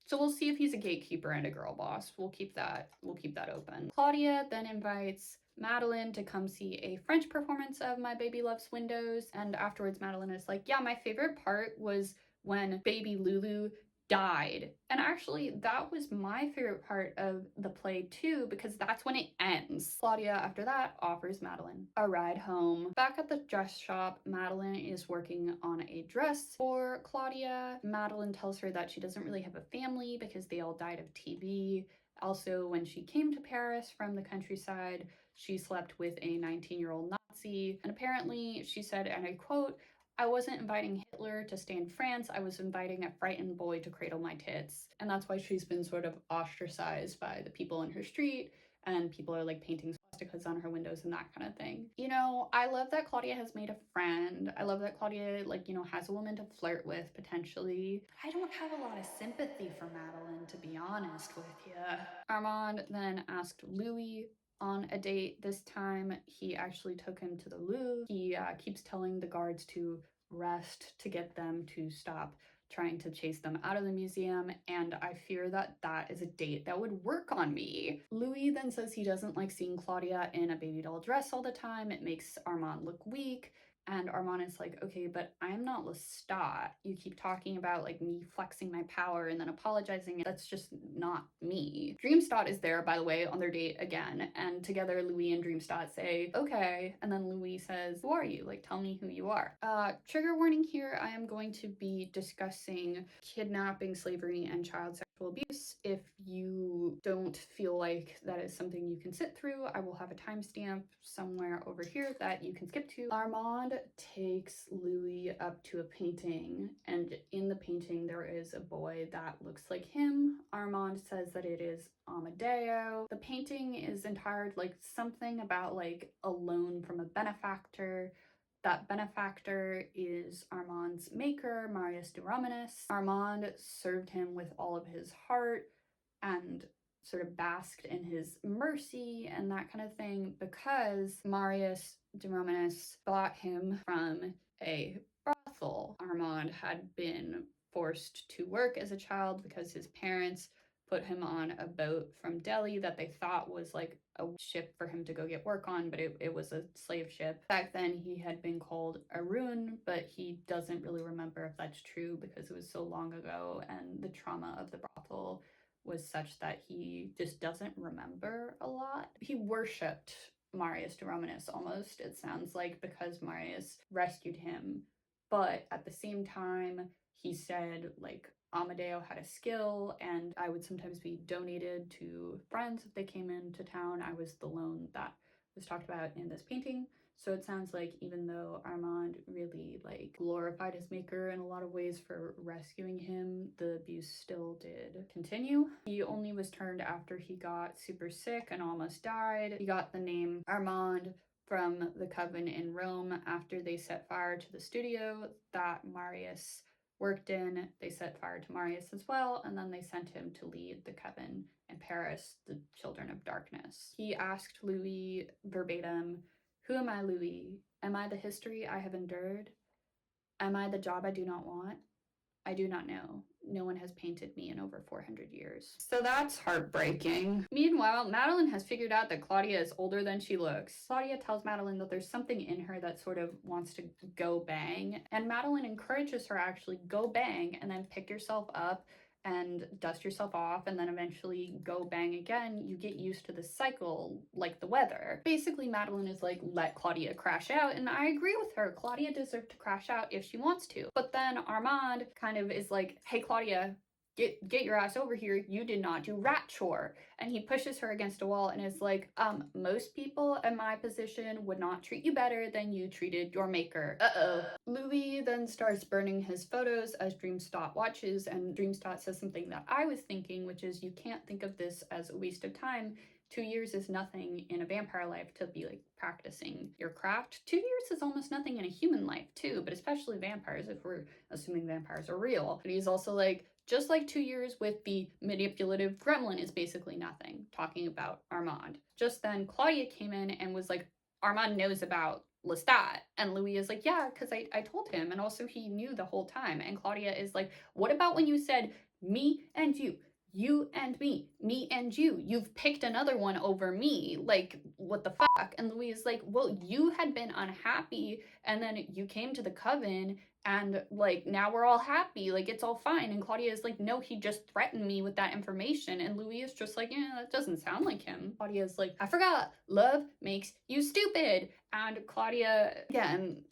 So we'll see if he's a gatekeeper and a girl boss. We'll keep that open. Claudia then invites Madeline to come see a French performance of My Baby Loves Windows. And afterwards, Madeline is like, yeah, my favorite part was when baby Lulu died. And actually, that was my favorite part of the play too, because that's when it ends. Claudia, after that, offers Madeline a ride home. Back at the dress shop, Madeline is working on a dress for Claudia. Madeline tells her that she doesn't really have a family because they all died of TB. Also, when she came to Paris from the countryside, she slept with a 19-year-old Nazi. And apparently, she said, and I quote, I wasn't inviting Hitler to stay in France, I was inviting a frightened boy to cradle my tits. And that's why she's been sort of ostracized by the people in her street, and people are like painting swastikas on her windows and that kind of thing. You know, I love that Claudia has made a friend. I love that Claudia, like, you know, has a woman to flirt with potentially. I don't have a lot of sympathy for Madeline, to be honest with you. Armand then asked Louis on a date. This time he actually took him to the Louvre. He keeps telling the guards to rest to get them to stop trying to chase them out of the museum, and I fear that that is a date that would work on me. Louis then says he doesn't like seeing Claudia in a baby doll dress all the time. It makes Armand look weak. And Armand is like, okay, but I'm not Lestat. You keep talking about like me flexing my power and then apologizing. That's just not me. Dreamstott is there, by the way, on their date again. And together Louis and Dreamstott say, okay. And then Louis says, who are you? Like, tell me who you are. Trigger warning here, I am going to be discussing kidnapping, slavery, and child abuse. If you don't feel like that is something you can sit through, I will have a timestamp somewhere over here that you can skip to. Armand takes Louis up to a painting, and in the painting there is a boy that looks like him. Armand says that it is Amadeo. The painting is entitled like something about like a loan from a benefactor. That benefactor is Armand's maker, Marius de Romanis. Armand served him with all of his heart and sort of basked in his mercy and that kind of thing because Marius de Romanis bought him from a brothel. Armand had been forced to work as a child because his parents put him on a boat from Delhi that they thought was like a ship for him to go get work on, but it was a slave ship. Back then he had been called Arun, but he doesn't really remember if that's true because it was so long ago and the trauma of the brothel was such that he just doesn't remember a lot. He worshipped Marius de Romanis almost, it sounds like, because Marius rescued him. But at the same time, he said, like, Amadeo had a skill and I would sometimes be donated to friends if they came into town. I was the loan that was talked about in this painting. So it sounds like even though Armand really like glorified his maker in a lot of ways for rescuing him, the abuse still did continue. He only was turned after he got super sick and almost died. He got the name Armand from the coven in Rome after they set fire to the studio that Marius worked in. They set fire to Marius as well, and then they sent him to lead the coven in Paris, the Children of Darkness. He asked Louis verbatim, "Who am I, Louis? Am I the history I have endured? Am I the job I do not want? I do not know. No one has painted me in over 400 years." So that's heartbreaking. Meanwhile, Madeline has figured out that Claudia is older than she looks. Claudia tells Madeline that there's something in her that sort of wants to go bang, and Madeline encourages her actually go bang and then pick yourself up and dust yourself off and then eventually go bang again. You get used to the cycle like the weather. Basically, Madeline is like, let Claudia crash out, and I agree with her. Claudia deserves to crash out if she wants to. But then Armand kind of is like, hey Claudia, get your ass over here. You did not do rat chore. And he pushes her against a wall and is like, most people in my position would not treat you better than you treated your maker. Uh-oh. Louis then starts burning his photos as Dreamstott watches, and Dreamstott says something that I was thinking, which is you can't think of this as a waste of time. 2 years is nothing in a vampire life to be like practicing your craft. 2 years is almost nothing in a human life too, but especially vampires if we're assuming vampires are real. But he's also like, just like 2 years with the manipulative gremlin is basically nothing, talking about Armand. Just then Claudia came in and was like, Armand knows about Lestat. And Louis is like, yeah, because I told him. And also he knew the whole time. And Claudia is like, what about when you said me and you and me and you? You've picked another one over me. Like, what the fuck? And Louis is like, well, you had been unhappy and then you came to the coven and like now we're all happy, like it's all fine. And Claudia is like, no, he just threatened me with that information. And Louis is just like, yeah, that doesn't sound like him. Claudia is like, I forgot, love makes you stupid. And Claudia again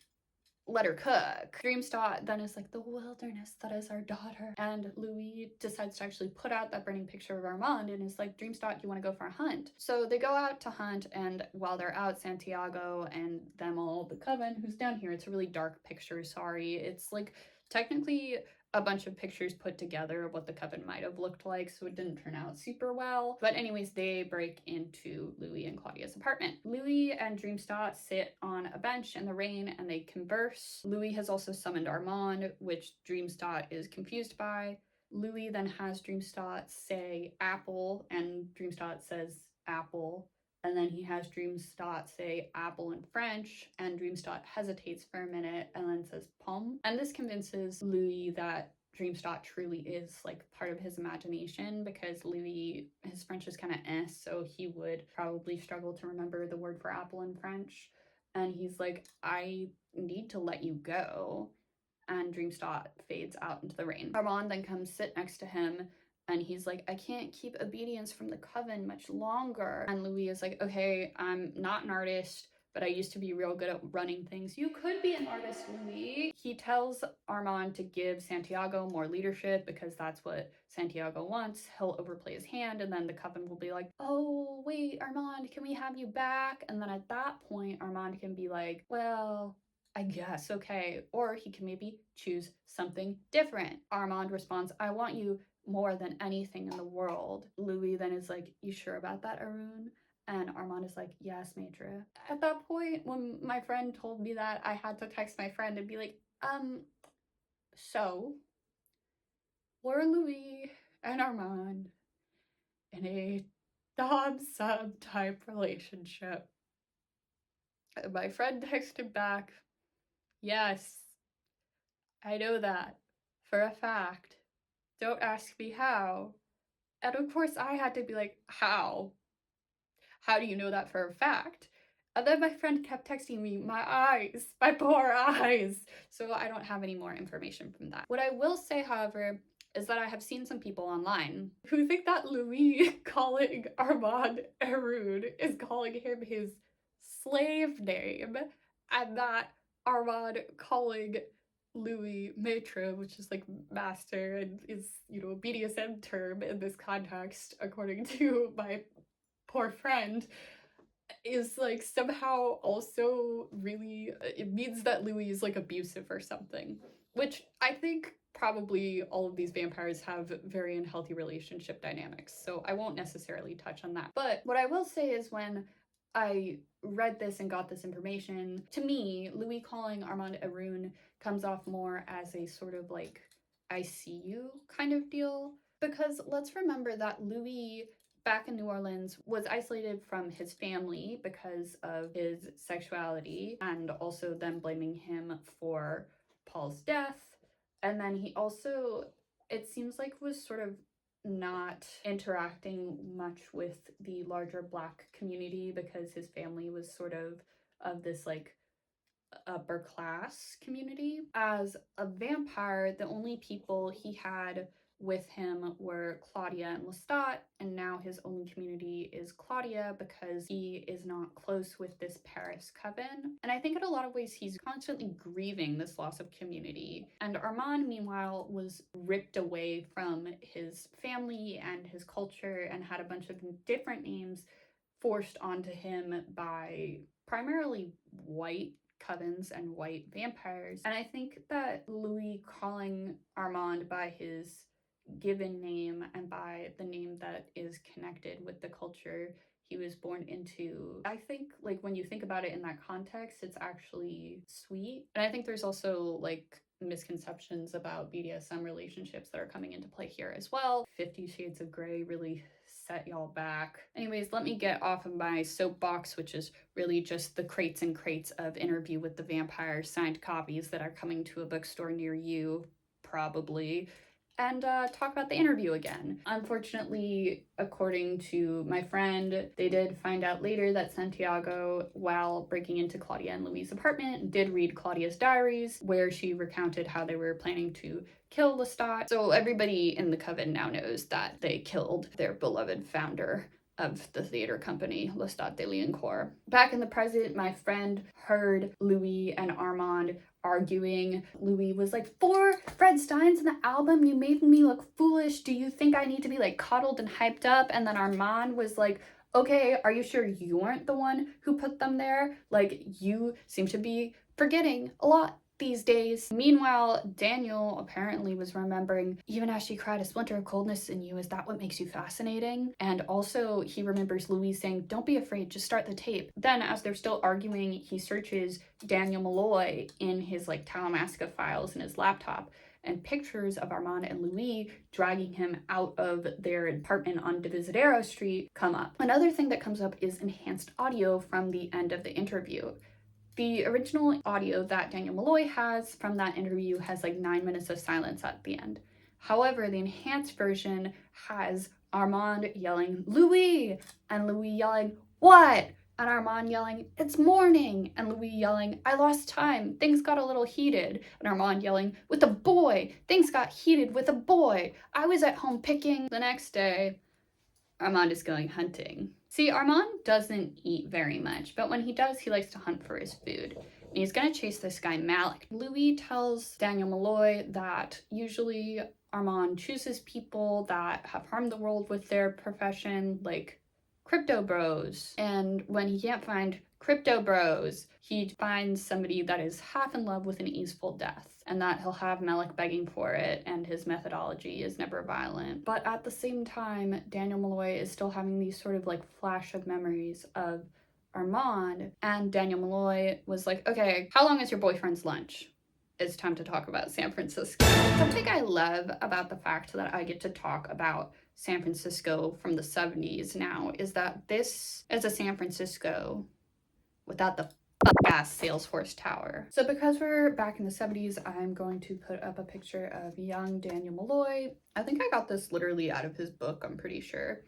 let her cook. Dreamstott then is like, the wilderness that is our daughter. And Louis decides to actually put out that burning picture of Armand and is like, Dreamstott, you want to go for a hunt? So they go out to hunt, and while they're out, Santiago and them all, the coven, who's down here, it's a really dark picture, sorry. It's like technically a bunch of pictures put together of what the coven might have looked like, so it didn't turn out super well. But anyways, they break into Louis and Claudia's apartment. Louis and Dreamstott sit on a bench in the rain and they converse. Louis has also summoned Armand, which Dreamstott is confused by. Louis then has Dreamstott say apple, and Dreamstott says apple. And then he has Dreamstott say apple in French, and Dreamstott hesitates for a minute and then says pomme. And this convinces Louis that Dreamstott truly is like part of his imagination, because Louis, his French is kind of so he would probably struggle to remember the word for apple in French. And he's like, I need to let you go. And Dreamstott fades out into the rain. Armand then comes sit next to him and he's like, I can't keep obedience from the coven much longer. And Louis is like, okay, I'm not an artist, but I used to be real good at running things. You could be an artist, Louis. He tells Armand to give Santiago more leadership because that's what Santiago wants. He'll overplay his hand, and then the coven will be like, oh, wait, Armand, can we have you back? And then at that point, Armand can be like, well, I guess, okay. Or he can maybe choose something different. Armand responds, I want you more than anything in the world. Louis then is like, you sure about that, Arun? And Armand is like, yes, Maitre. At that point, when my friend told me that, I had to text my friend and be like, so were Louis and Armand in a dom-sub type relationship? And my friend texted back, yes, I know that for a fact. Don't ask me how. And of course I had to be like, how? How do you know that for a fact? And then my friend kept texting me, my eyes, my poor eyes. So I don't have any more information from that. What I will say, however, is that I have seen some people online who think that Louis calling Armand Arun is calling him his slave name, and that Armand calling Louis Maitre, which is like master and is, you know, a BDSM term in this context, according to my poor friend, is like somehow also really, it means that Louis is like abusive or something, which I think probably all of these vampires have very unhealthy relationship dynamics, so I won't necessarily touch on that. But what I will say is, when I read this and got this information, to me, Louis calling Armand Arun comes off more as a sort of like, I see you kind of deal. Because let's remember that Louis, back in New Orleans, was isolated from his family because of his sexuality, and also them blaming him for Paul's death. And then he also, it seems like, was sort of not interacting much with the larger Black community because his family was sort of this like upper class community. As a vampire, the only people he had with him were Claudia and Lestat, and now his only community is Claudia because he is not close with this Paris coven. And I think in a lot of ways he's constantly grieving this loss of community. And Armand, meanwhile, was ripped away from his family and his culture and had a bunch of different names forced onto him by primarily white covens and white vampires. And I think that Louis calling Armand by his given name and by the name that is connected with the culture he was born into, I think, like, when you think about it in that context, it's actually sweet. And I think there's also like misconceptions about BDSM relationships that are coming into play here as well. 50 Shades of Grey really set y'all back. Anyways, let me get off of my soapbox, which is really just the crates and crates of Interview with the Vampire signed copies that are coming to a bookstore near you, probably, and talk about the interview again. Unfortunately, according to my friend, they did find out later that Santiago, while breaking into Claudia and Louis' apartment, did read Claudia's diaries, where she recounted how they were planning to kill Lestat. So everybody in the coven now knows that they killed their beloved founder of the theater company, Lestat de Liancourt. Back in the present, my friend heard Louis and Armand arguing. Louis was like, "For Fred Stein's in the album, you made me look foolish. Do you think I need to be like coddled and hyped up?" And then Armand was like, "Okay, are you sure you weren't the one who put them there? Like, you seem to be forgetting a lot these days." Meanwhile, Daniel apparently was remembering, "Even as she cried a splinter of coldness in you, is that what makes you fascinating?" And also he remembers Louis saying, "Don't be afraid, just start the tape." Then as they're still arguing, he searches Daniel Malloy in his like Talamasca files in his laptop, and pictures of Armand and Louis dragging him out of their apartment on Divisadero Street come up. Another thing that comes up is enhanced audio from the end of the interview. The original audio that Daniel Malloy has from that interview has like 9 minutes of silence at the end. However, the enhanced version has Armand yelling, "Louis!" and Louis yelling, "What?" and Armand yelling, "It's morning!" and Louis yelling, "I lost time, things got a little heated," and Armand yelling, "With a boy! Things got heated with a boy! I was at home picking." The next day, Armand is going hunting. See, Armand doesn't eat very much, but when he does, he likes to hunt for his food. And he's gonna chase this guy, Malik. Louis tells Daniel Malloy that usually Armand chooses people that have harmed the world with their profession, like crypto bros. And when he can't find crypto bros, he finds somebody that is half in love with an easeful death, and that he'll have Malik begging for it, and his methodology is never violent. But at the same time, Daniel Malloy is still having these sort of like flash of memories of Armand, and Daniel Malloy was like, okay, how long is your boyfriend's lunch? It's time to talk about San Francisco. Something I love about the fact that I get to talk about San Francisco from the 70s now is that this is a San Francisco without the ass Salesforce Tower. So because we're back in the 70s, I'm going to put up a picture of young Daniel Malloy. I think I got this literally out of his book, I'm pretty sure.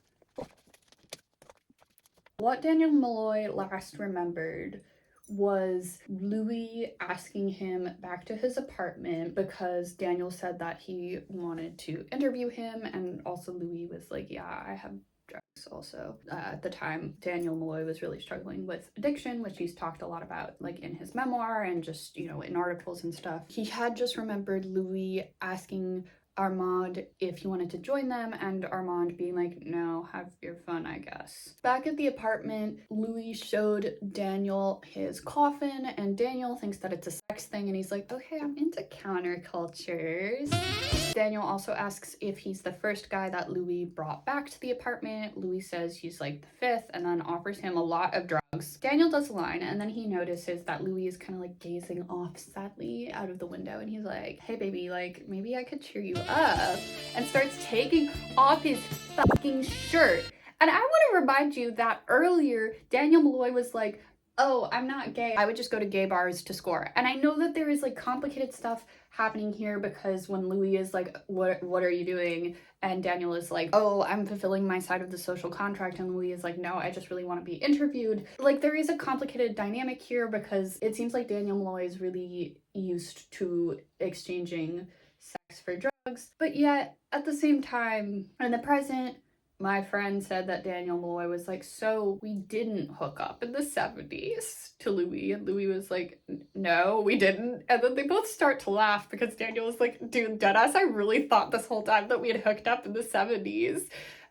What Daniel Malloy last remembered was Louis asking him back to his apartment because Daniel said that he wanted to interview him, and also Louis was like, yeah, I have drugs also. At the time, Daniel Malloy was really struggling with addiction, which he's talked a lot about like in his memoir and just, you know, in articles and stuff. He had just remembered Louis asking Armand if he wanted to join them, and Armand being like, no, have your fun, I guess. Back at the apartment, Louis showed Daniel his coffin, and Daniel thinks that it's a sex thing, and he's like, okay, I'm into countercultures. Daniel also asks if he's the first guy that Louis brought back to the apartment. Louis says he's like the fifth, and then offers him a lot of drugs. Daniel does a line, and then he notices that Louis is kind of like gazing off sadly out of the window, and he's like, hey baby, like maybe I could cheer you up, and starts taking off his fucking shirt. And I want to remind you that earlier Daniel Malloy was like, oh, I'm not gay, I would just go to gay bars to score. And I know that there is like complicated stuff happening here, because when Louis is like, what are you doing? And Daniel is like, oh, I'm fulfilling my side of the social contract. And Louis is like, no, I just really want to be interviewed. Like, there is a complicated dynamic here, because it seems like Daniel Malloy is really used to exchanging sex for drugs. But yet, at the same time, in the present, my friend said that Daniel Malloy was like, so we didn't hook up in the 70s to Louis. And Louis was like, no, we didn't. And then they both start to laugh because Daniel was like, dude, deadass, I really thought this whole time that we had hooked up in the 70s.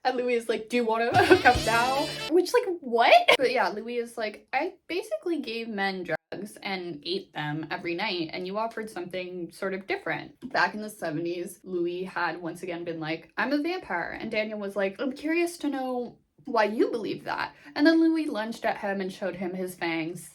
And Louis is like, do you want to hook up now? Which, like, what? But yeah, Louis is like, I basically gave men drugs and ate them every night, and you offered something sort of different. Back in the 70s, Louis had once again been like, I'm a vampire. And Daniel was like, I'm curious to know why you believe that. And then Louis lunged at him and showed him his fangs.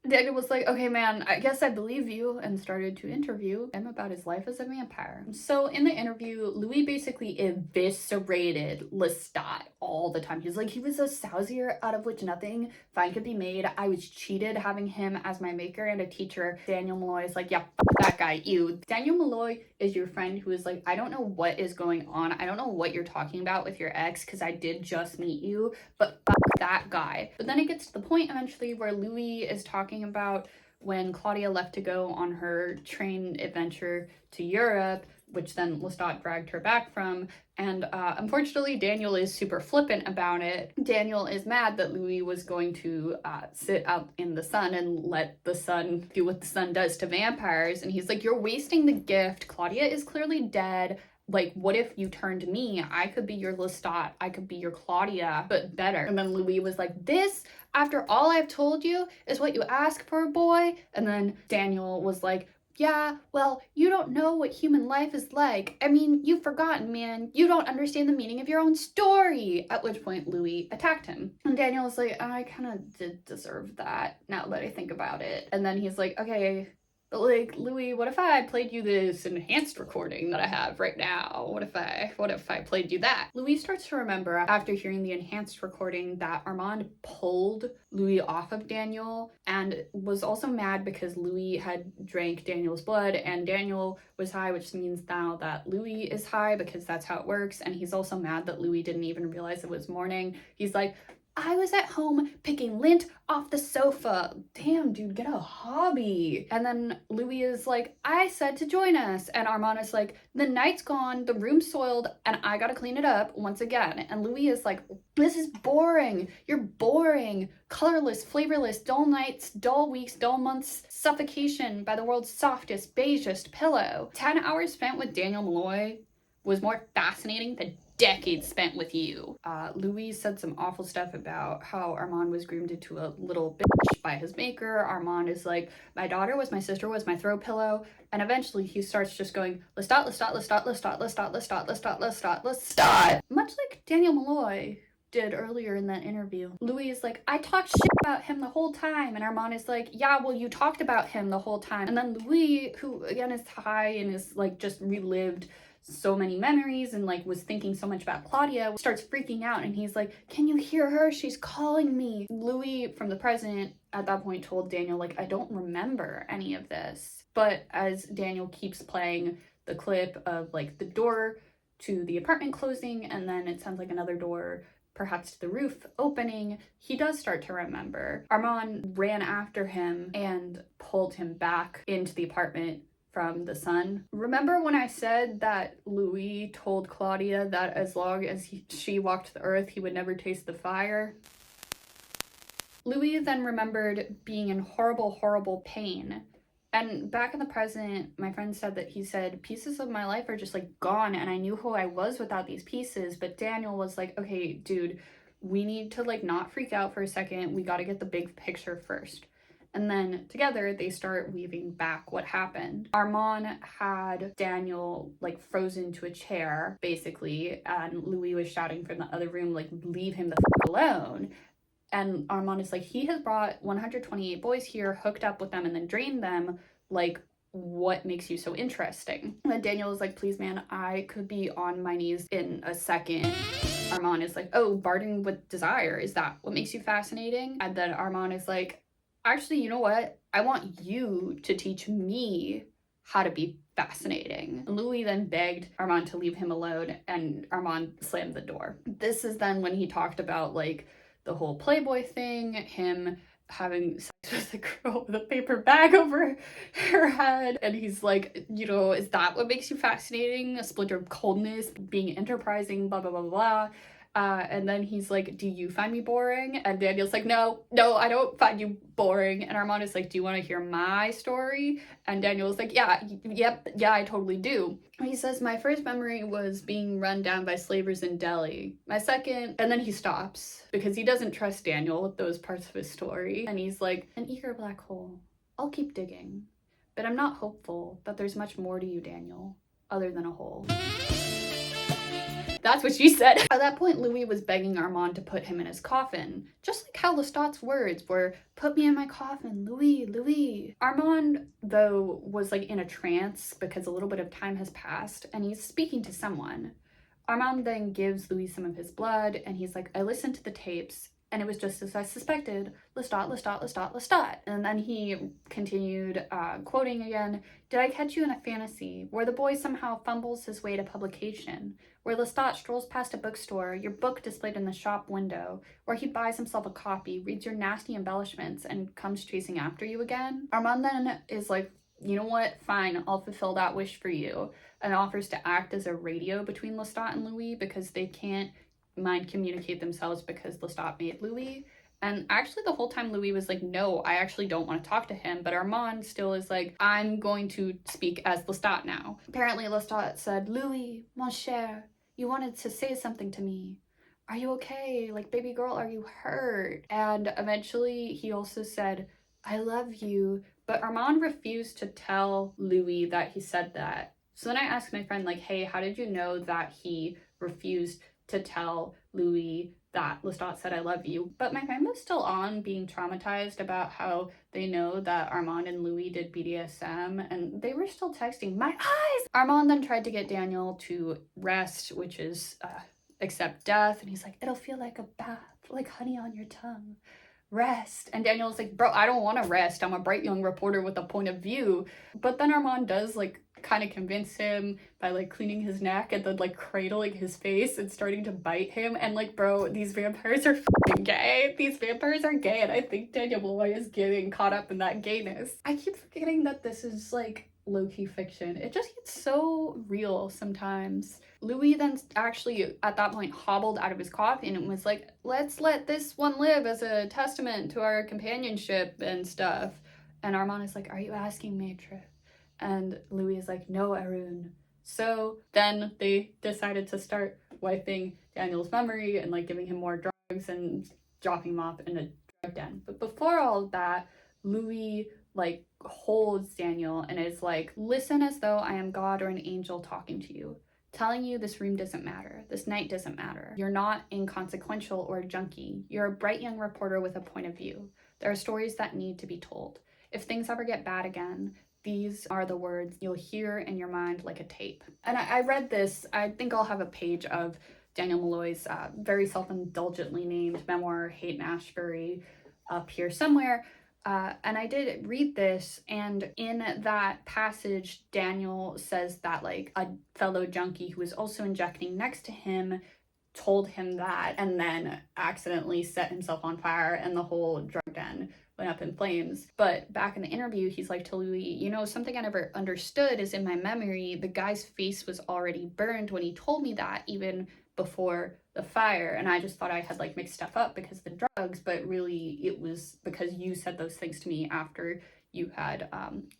Daniel was like, okay, man, I guess I believe you, and started to interview him about his life as a vampire. So in the interview, Louis basically eviscerated Lestat all the time. He's like, he was a sousier out of which nothing fine could be made. I was cheated having him as my maker and a teacher. Daniel Malloy is like, yeah, fuck that guy, you. Daniel Malloy is your friend who is like, I don't know what is going on. I don't know what you're talking about with your ex, because I did just meet you, but fuck that guy. But then it gets to the point eventually where Louis is talking about when Claudia left to go on her train adventure to Europe, which then Lestat dragged her back from. And unfortunately, Daniel is super flippant about it. Daniel is mad that Louis was going to sit out in the sun and let the sun do what the sun does to vampires. And he's like, you're wasting the gift. Claudia is clearly dead. Like, what if you turned me? I could be your Lestat, I could be your Claudia, but better. And then Louis was like, this, after all I've told you, is what you ask for, boy? And then Daniel was like, yeah, well, you don't know what human life is like. I mean, you've forgotten, man. You don't understand the meaning of your own story. At which point Louis attacked him. And Daniel was like, I kind of did deserve that, now that I think about it. And then he's like, okay, but like, Louis, what if I played you this enhanced recording that I have right now? What if I played you that? Louis starts to remember after hearing the enhanced recording that Armand pulled Louis off of Daniel, and was also mad because Louis had drank Daniel's blood, and Daniel was high, which means now that Louis is high, because that's how it works. And he's also mad that Louis didn't even realize it was morning. He's like, I was at home picking lint off the sofa. Damn, dude, get a hobby. And then Louis is like, I said to join us. And Armand is like, the night's gone, the room's soiled, and I gotta clean it up once again. And Louis is like, this is boring. You're boring. Colorless, flavorless, dull nights, dull weeks, dull months, suffocation by the world's softest, beigest pillow. 10 hours spent with Daniel Malloy was more fascinating than decades spent with you. Louis said some awful stuff about how Armand was groomed into a little bitch by his maker. Armand is like, my daughter was my sister, was my throw pillow. And eventually he starts just going, Lestat, Lestat, Lestat, Lestat, Lestat, Lestat, Lestat, Lestat, Lestat. Much like Daniel Malloy did earlier in that interview. Louis is like, I talked shit about him the whole time. And Armand is like, yeah, well, you talked about him the whole time. And then Louis, who again is high and is like just relived so many memories and like was thinking so much about Claudia, starts freaking out and he's like, can you hear her? She's calling me. Louis from the present at that point told Daniel, like, I don't remember any of this. But as Daniel keeps playing the clip of like the door to the apartment closing and then it sounds like another door perhaps to the roof opening, he does start to remember. Armand ran after him and pulled him back into the apartment from the sun. Remember when I said that Louis told Claudia that as long as she walked the earth, he would never taste the fire? Louis then remembered being in horrible, horrible pain. And back in the present, my friend said that he said, pieces of my life are just like gone and I knew who I was without these pieces. But Daniel was like, okay, dude, we need to like not freak out for a second. We got to get the big picture first. And then together they start weaving back what happened. Armand had Daniel like frozen to a chair, basically, and Louis was shouting from the other room, like, leave him the f alone. And Armand is like, he has brought 128 boys here, hooked up with them, and then drained them. Like, what makes you so interesting? And then Daniel is like, please, man, I could be on my knees in a second. Armand is like, oh, barding with desire, is that what makes you fascinating? And then Armand is like, actually, you know what? I want you to teach me how to be fascinating. Louis then begged Armand to leave him alone, and Armand slammed the door. This is then when he talked about like the whole Playboy thing, him having sex with a girl with a paper bag over her head. And he's like, you know, is that what makes you fascinating? A splinter of coldness, being enterprising, blah, blah, blah, blah. And then he's like, do you find me boring? And Daniel's like, no, I don't find you boring. And Armand is like, do you want to hear my story? And Daniel's like, yeah, I totally do. He says, my first memory was being run down by slavers in Delhi. My second, and then he stops because he doesn't trust Daniel with those parts of his story. And he's like, an eager black hole. I'll keep digging. But I'm not hopeful that there's much more to you, Daniel, other than a hole. That's what she said. At that point, Louis was begging Armand to put him in his coffin, just like how Lestat's words were, put me in my coffin, Louis, Louis. Armand, though, was like in a trance because a little bit of time has passed and he's speaking to someone. Armand then gives Louis some of his blood and he's like, I listened to the tapes and it was just as I suspected, Lestat, Lestat, Lestat, Lestat. And then he continued quoting again, did I catch you in a fantasy where the boy somehow fumbles his way to publication, where Lestat strolls past a bookstore, your book displayed in the shop window, where he buys himself a copy, reads your nasty embellishments, and comes chasing after you again? Armand then is like, you know what, fine, I'll fulfill that wish for you, and offers to act as a radio between Lestat and Louis because they can't mind communicate themselves because Lestat made Louis. And actually the whole time Louis was like, no, I actually don't want to talk to him. But Armand still is like, I'm going to speak as Lestat now. Apparently Lestat said, Louis, mon cher, you wanted to say something to me. Are you okay? Like, baby girl, are you hurt? And eventually he also said, I love you. But Armand refused to tell Louis that he said that. So then I asked my friend, like, hey, how did you know that he refused to tell Louis that Lestat said I love you? But my friend was still on being traumatized about how they know that Armand and Louis did BDSM and they were still texting, my eyes! Armand then tried to get Daniel to rest, which is accept death, and he's like, it'll feel like a bath, like honey on your tongue. Rest. And Daniel's like, bro, I don't want to rest. I'm a bright young reporter with a point of view. But then Armand does like kind of convince him by like cleaning his neck and then like cradling his face and starting to bite him. And like, bro, these vampires are f***ing gay. These vampires are gay, and I think Daniel Malloy is getting caught up in that gayness. I keep forgetting that this is like low-key fiction. It just gets so real sometimes. Louis then actually at that point hobbled out of his coffin and was like, let's let this one live as a testament to our companionship and stuff. And Armand is like, are you asking, Maitre? And Louis is like, no, Arun. So then they decided to start wiping Daniel's memory and like giving him more drugs and dropping him off in a drug den. But before all of that, Louis like holds Daniel and is like, listen as though I am God or an angel talking to you, telling you this room doesn't matter, this night doesn't matter. You're not inconsequential or a junkie. You're a bright young reporter with a point of view. There are stories that need to be told. If things ever get bad again, these are the words you'll hear in your mind like a tape. And I read this. I think I'll have a page of Daniel Malloy's very self-indulgently named memoir, Haight-Ashbury, up here somewhere. And I did read this, and in that passage, Daniel says that like a fellow junkie who was also injecting next to him told him that, and then accidentally set himself on fire, and the whole drug den went up in flames. But back in the interview, he's like to Louis, you know, something I never understood is in my memory, the guy's face was already burned when he told me that, even before the fire, and I just thought I had like mixed stuff up because of the drugs, but really it was because you said those things to me after you had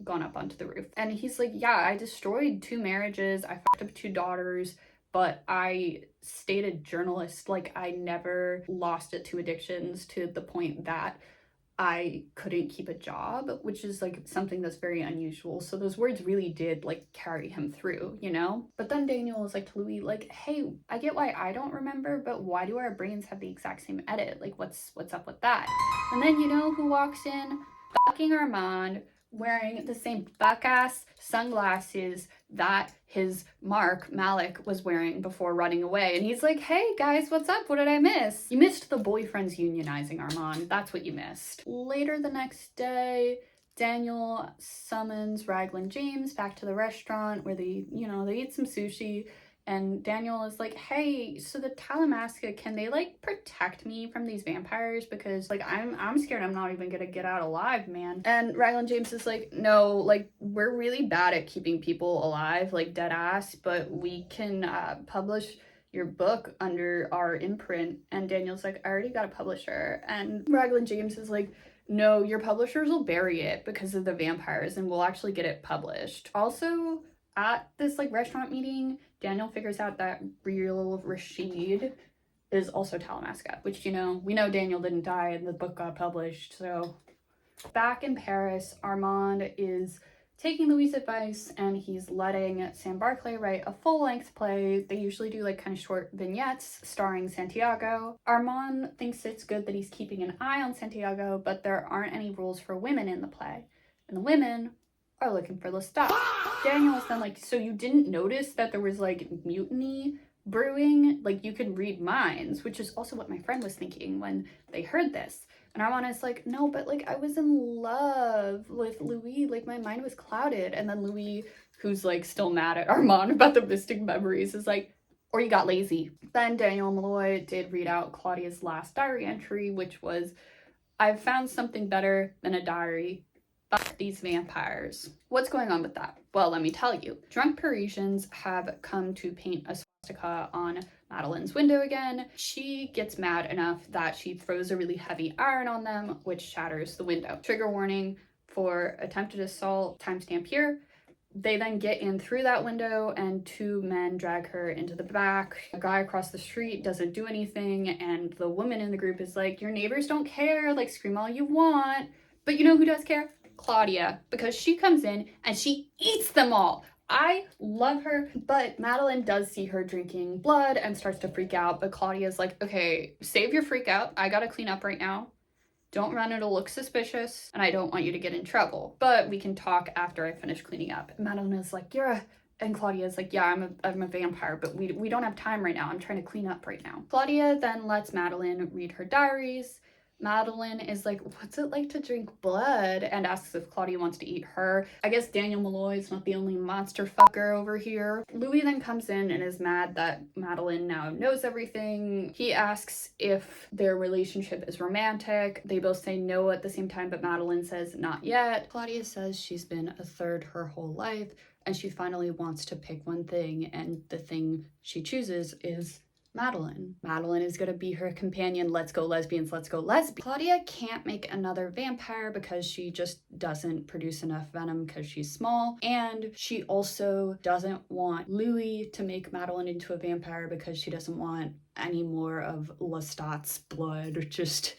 gone up onto the roof. And he's like, yeah, I destroyed 2 marriages, I fucked up 2 daughters, but I stayed a journalist. Like, I never lost it to addictions to the point that I couldn't keep a job, which is like something that's very unusual. So those words really did like carry him through, you know? But then Daniel was like to Louis, like, hey, I get why I don't remember, but why do our brains have the exact same edit? Like, what's up with that? And then you know who walks in? Fucking Armand, wearing the same buck-ass sunglasses that his Mark Malik was wearing before running away. And he's like, hey guys, what's up? What did I miss? You missed the boyfriends unionizing, Armand. That's what you missed. Later the next day, Daniel summons Raglan James back to the restaurant where they, you know, they eat some sushi. And Daniel is like, hey, so the Talamasca, can they like protect me from these vampires? Because like I'm scared I'm not even gonna get out alive, man. And Raglan James is like, no, like we're really bad at keeping people alive, like dead ass, but we can publish your book under our imprint. And Daniel's like, I already got a publisher. And Raglan James is like, no, your publishers will bury it because of the vampires and we'll actually get it published. Also, at this like restaurant meeting, Daniel figures out that real Rashid is also Talamasca, which, you know, we know Daniel didn't die and the book got published. So back in Paris, Armand is taking Louis' advice and he's letting Sam Barclay write a full-length play. They usually do like kind of short vignettes starring Santiago. Armand thinks it's good that he's keeping an eye on Santiago, but there aren't any rules for women in the play. And the women are looking for Lestat. Daniel is then like, so you didn't notice that there was like mutiny brewing? Like, you could read minds, which is also what my friend was thinking when they heard this. And Armand is like, no, but like I was in love with Louis, like my mind was clouded. And then Louis, who's like still mad at Armand about the mystic memories, is like, or you got lazy. Then Daniel Malloy did read out Claudia's last diary entry, which was, I've found something better than a diary. Fuck these vampires. What's going on with that? Well, let me tell you. Drunk Parisians have come to paint a swastika on Madeleine's window again. She gets mad enough that she throws a really heavy iron on them, which shatters the window. Trigger warning for attempted assault, timestamp here. They then get in through that window and 2 men drag her into the back. A guy across the street doesn't do anything, and the woman in the group is like, your neighbors don't care, like scream all you want. But you know who does care? Claudia, because she comes in and she eats them all. I love her, but Madeleine does see her drinking blood and starts to freak out, but Claudia's like, okay, save your freak out. I gotta clean up right now. Don't run, it'll look suspicious, and I don't want you to get in trouble. But we can talk after I finish cleaning up. Madeleine is like, and Claudia's like, yeah, I'm a vampire, but we don't have time right now. I'm trying to clean up right now. Claudia then lets Madeleine read her diaries. Madeline is like, what's it like to drink blood? And asks if Claudia wants to eat her. I guess Daniel Malloy is not the only monster fucker over here. Louis then comes in and is mad that Madeline now knows everything. He asks if their relationship is romantic. They both say no at the same time, but Madeline says not yet. Claudia says she's been a third her whole life, and she finally wants to pick one thing, and the thing she chooses is Madeline. Madeline is gonna be her companion. Let's go lesbians, let's go lesbians. Claudia can't make another vampire because she just doesn't produce enough venom because she's small. And she also doesn't want Louis to make Madeline into a vampire because she doesn't want any more of Lestat's blood just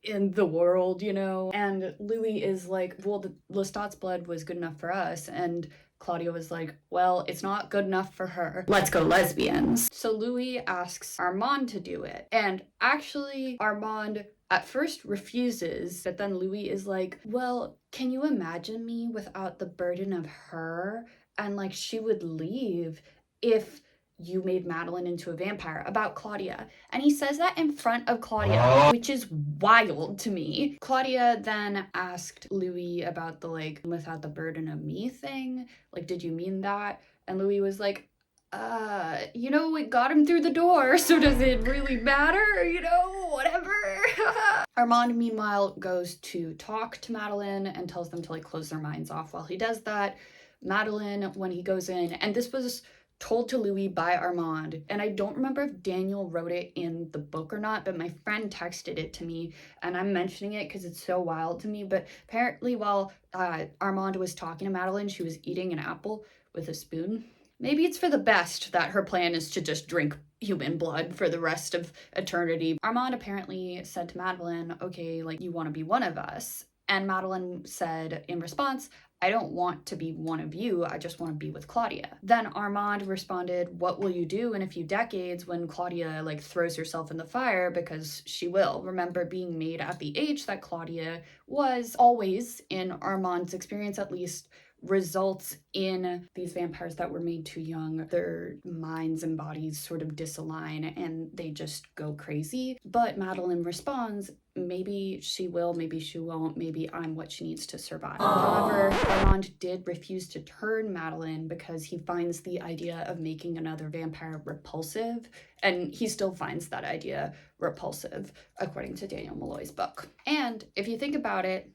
in the world, you know? And Louis is like, well, Lestat's blood was good enough for us. And Claudia was like, well, it's not good enough for her. Let's go lesbians. So Louis asks Armand to do it. And actually, Armand at first refuses, but then Louis is like, well, can you imagine me without the burden of her? And like, she would leave if you made Madeline into a vampire, about Claudia. And he says that in front of Claudia, which is wild to me. Claudia then asked Louis about the like, without the burden of me thing. Like, did you mean that? And Louis was like, you know, it got him through the door, so does it really matter? You know, whatever. Armand, meanwhile, goes to talk to Madeline and tells them to like close their minds off while he does that. Madeline, when he goes in, and this was told to Louis by Armand, and I don't remember if Daniel wrote it in the book or not, but my friend texted it to me, and I'm mentioning it because it's so wild to me. But apparently while Armand was talking to Madeline, she was eating an apple with a spoon. Maybe it's for the best that her plan is to just drink human blood for the rest of eternity. Armand apparently said to Madeline, okay, like, you want to be one of us. And Madeline said in response, I don't want to be one of you, I just want to be with Claudia. Then Armand responded, what will you do in a few decades when Claudia like throws herself in the fire? Because she will. Remember, being made at the age that Claudia was always, in Armand's experience at least, results in these vampires that were made too young. Their minds and bodies sort of disalign and they just go crazy. But Madeline responds, maybe she will, maybe she won't, maybe I'm what she needs to survive. However, Armand did refuse to turn Madeline because he finds the idea of making another vampire repulsive, and he still finds that idea repulsive, according to Daniel Malloy's book. And if you think about it,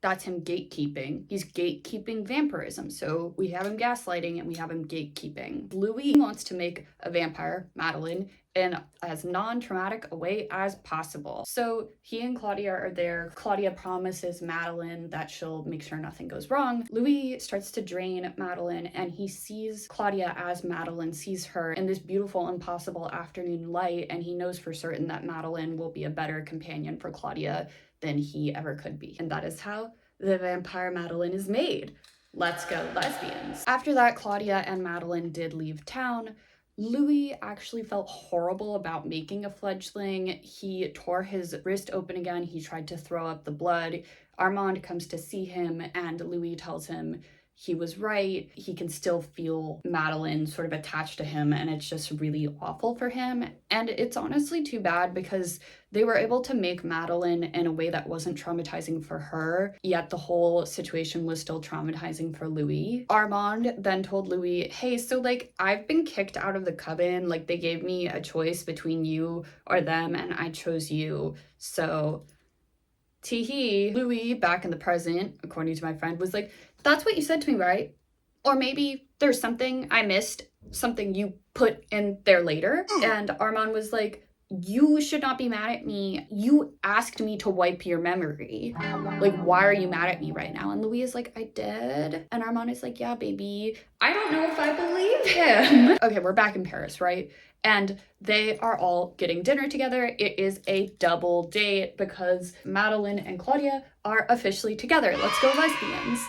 that's him gatekeeping. He's gatekeeping vampirism. So we have him gaslighting and we have him gatekeeping. Louis wants to make a vampire, Madeline, in as non-traumatic a way as possible. So he and Claudia are there. Claudia promises Madeline that she'll make sure nothing goes wrong. Louis starts to drain Madeline and he sees Claudia as Madeline sees her in this beautiful, impossible afternoon light, and he knows for certain that Madeline will be a better companion for Claudia than he ever could be. And that is how the vampire Madeline is made. Let's go lesbians. After that, Claudia and Madeline did leave town. Louis actually felt horrible about making a fledgling. He tore his wrist open again. He tried to throw up the blood. Armand comes to see him and Louis tells him he was right. He can still feel Madeline sort of attached to him, and it's just really awful for him. And it's honestly too bad because they were able to make Madeline in a way that wasn't traumatizing for her, yet the whole situation was still traumatizing for Louis. Armand then told Louis, hey, so like I've been kicked out of the coven, like they gave me a choice between you or them and I chose you. So teehee. Louis, back in the present, according to my friend, was like, that's what you said to me, right? Or maybe there's something I missed, something you put in there later. And Armand was like, you should not be mad at me. You asked me to wipe your memory. Like, why are you mad at me right now? And Louis is like, I did. And Armand is like, yeah, baby. I don't know if I believe him. Okay, we're back in Paris, right? And they are all getting dinner together. It is a double date because Madeline and Claudia are officially together. Let's go lesbians.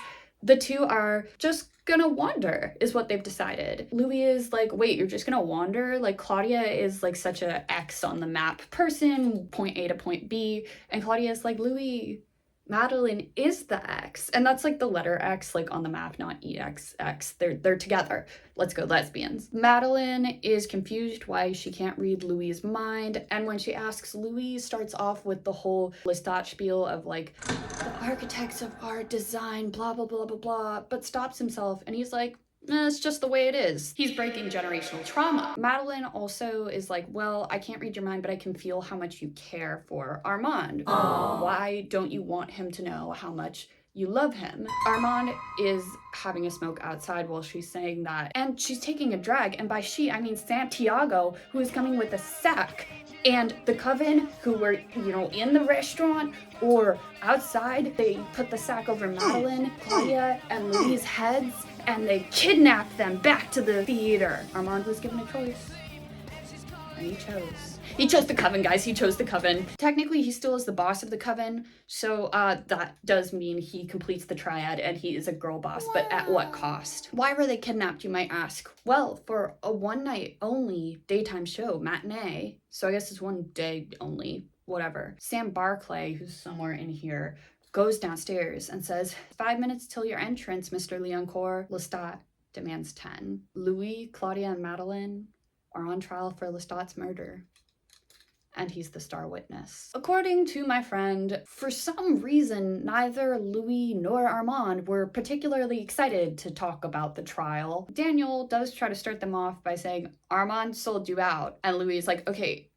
The two are just gonna wander, is what they've decided. Louis is like, wait, you're just gonna wander? Like, Claudia is like such a X on the map person, point A to point B. And Claudia is like, Louis, Madeline is the X, and that's like the letter X, like on the map, not EXX. They're together. Let's go lesbians. Madeline is confused why she can't read Louis' mind, and when she asks, Louis starts off with the whole Lestat spiel of like, the architects of art, design, blah, blah, blah, blah, blah, but stops himself, and he's like, it's just the way it is. He's breaking generational trauma. Madeline also is like, well, I can't read your mind, but I can feel how much you care for Armand. Aww. Why don't you want him to know how much you love him? Armand is having a smoke outside while she's saying that, and she's taking a drag, and by she, I mean Santiago, who is coming with a sack. And the coven, who were, in the restaurant or outside, they put the sack over Madeline, Claudia, and Louis' heads, and they kidnapped them back to the theater. Armand was given a choice, and he chose. He chose the coven, guys. He chose the coven. Technically, he still is the boss of the coven, so that does mean he completes the triad and he is a girl boss, but at what cost? Why were they kidnapped, you might ask? Well, for a one-night only daytime show, matinee, so I guess it's one day only, whatever. Sam Barclay, who's somewhere in here, goes downstairs and says, 5 minutes till your entrance, Mr. Leoncourt. Lestat demands 10. Louis, Claudia, and Madeline are on trial for Lestat's murder, and he's the star witness. According to my friend, for some reason, neither Louis nor Armand were particularly excited to talk about the trial. Daniel does try to start them off by saying, Armand sold you out, and Louis is like, okay,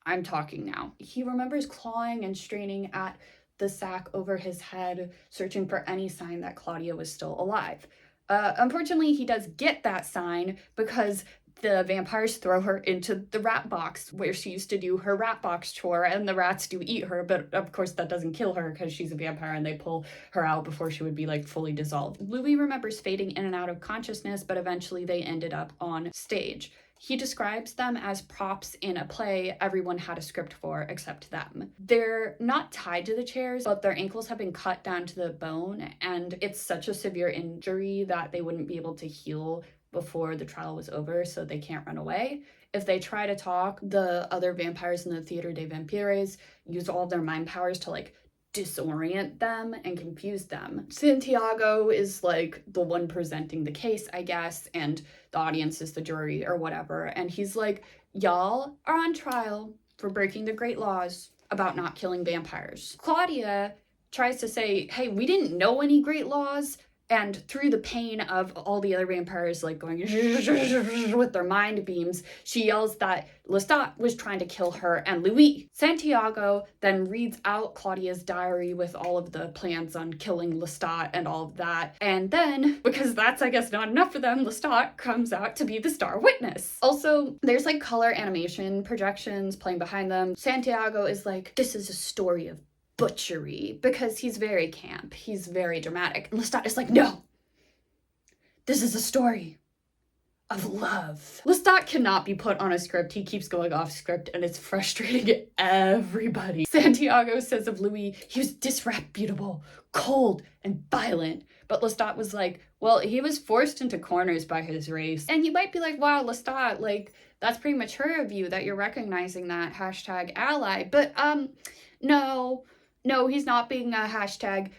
I'm talking now. He remembers clawing and straining at the sack over his head, searching for any sign that Claudia was still alive. Unfortunately, he does get that sign because the vampires throw her into the rat box where she used to do her rat box chore, and the rats do eat her, but of course that doesn't kill her because she's a vampire and they pull her out before she would be like fully dissolved. Louis remembers fading in and out of consciousness, but eventually they ended up on stage. He describes them as props in a play everyone had a script for except them. They're not tied to the chairs, but their ankles have been cut down to the bone, and it's such a severe injury that they wouldn't be able to heal before the trial was over, so they can't run away. If they try to talk, the other vampires in the Theater des Vampires use all of their mind powers to like disorient them and confuse them. Santiago is like the one presenting the case, I guess, and the audience is the jury or whatever, and he's like, y'all are on trial for breaking the great laws about not killing vampires. Claudia tries to say, hey, we didn't know any great laws, and through the pain of all the other vampires like going with their mind beams, she yells that Lestat was trying to kill her and Louis. Santiago then reads out Claudia's diary with all of the plans on killing Lestat and all of that. And then, because that's, I guess, not enough for them, Lestat comes out to be the star witness. Also, there's like color animation projections playing behind them. Santiago is like, this is a story of butchery, because he's very camp, he's very dramatic. And Lestat is like, no, this is a story of love. Lestat cannot be put on a script. He keeps going off script and it's frustrating everybody. Santiago says of Louis, he was disreputable, cold, and violent. But Lestat was like, well, he was forced into corners by his race. And you might be like, wow, Lestat, like, that's pretty mature of you that you're recognizing that #ally. But, no, he's not being a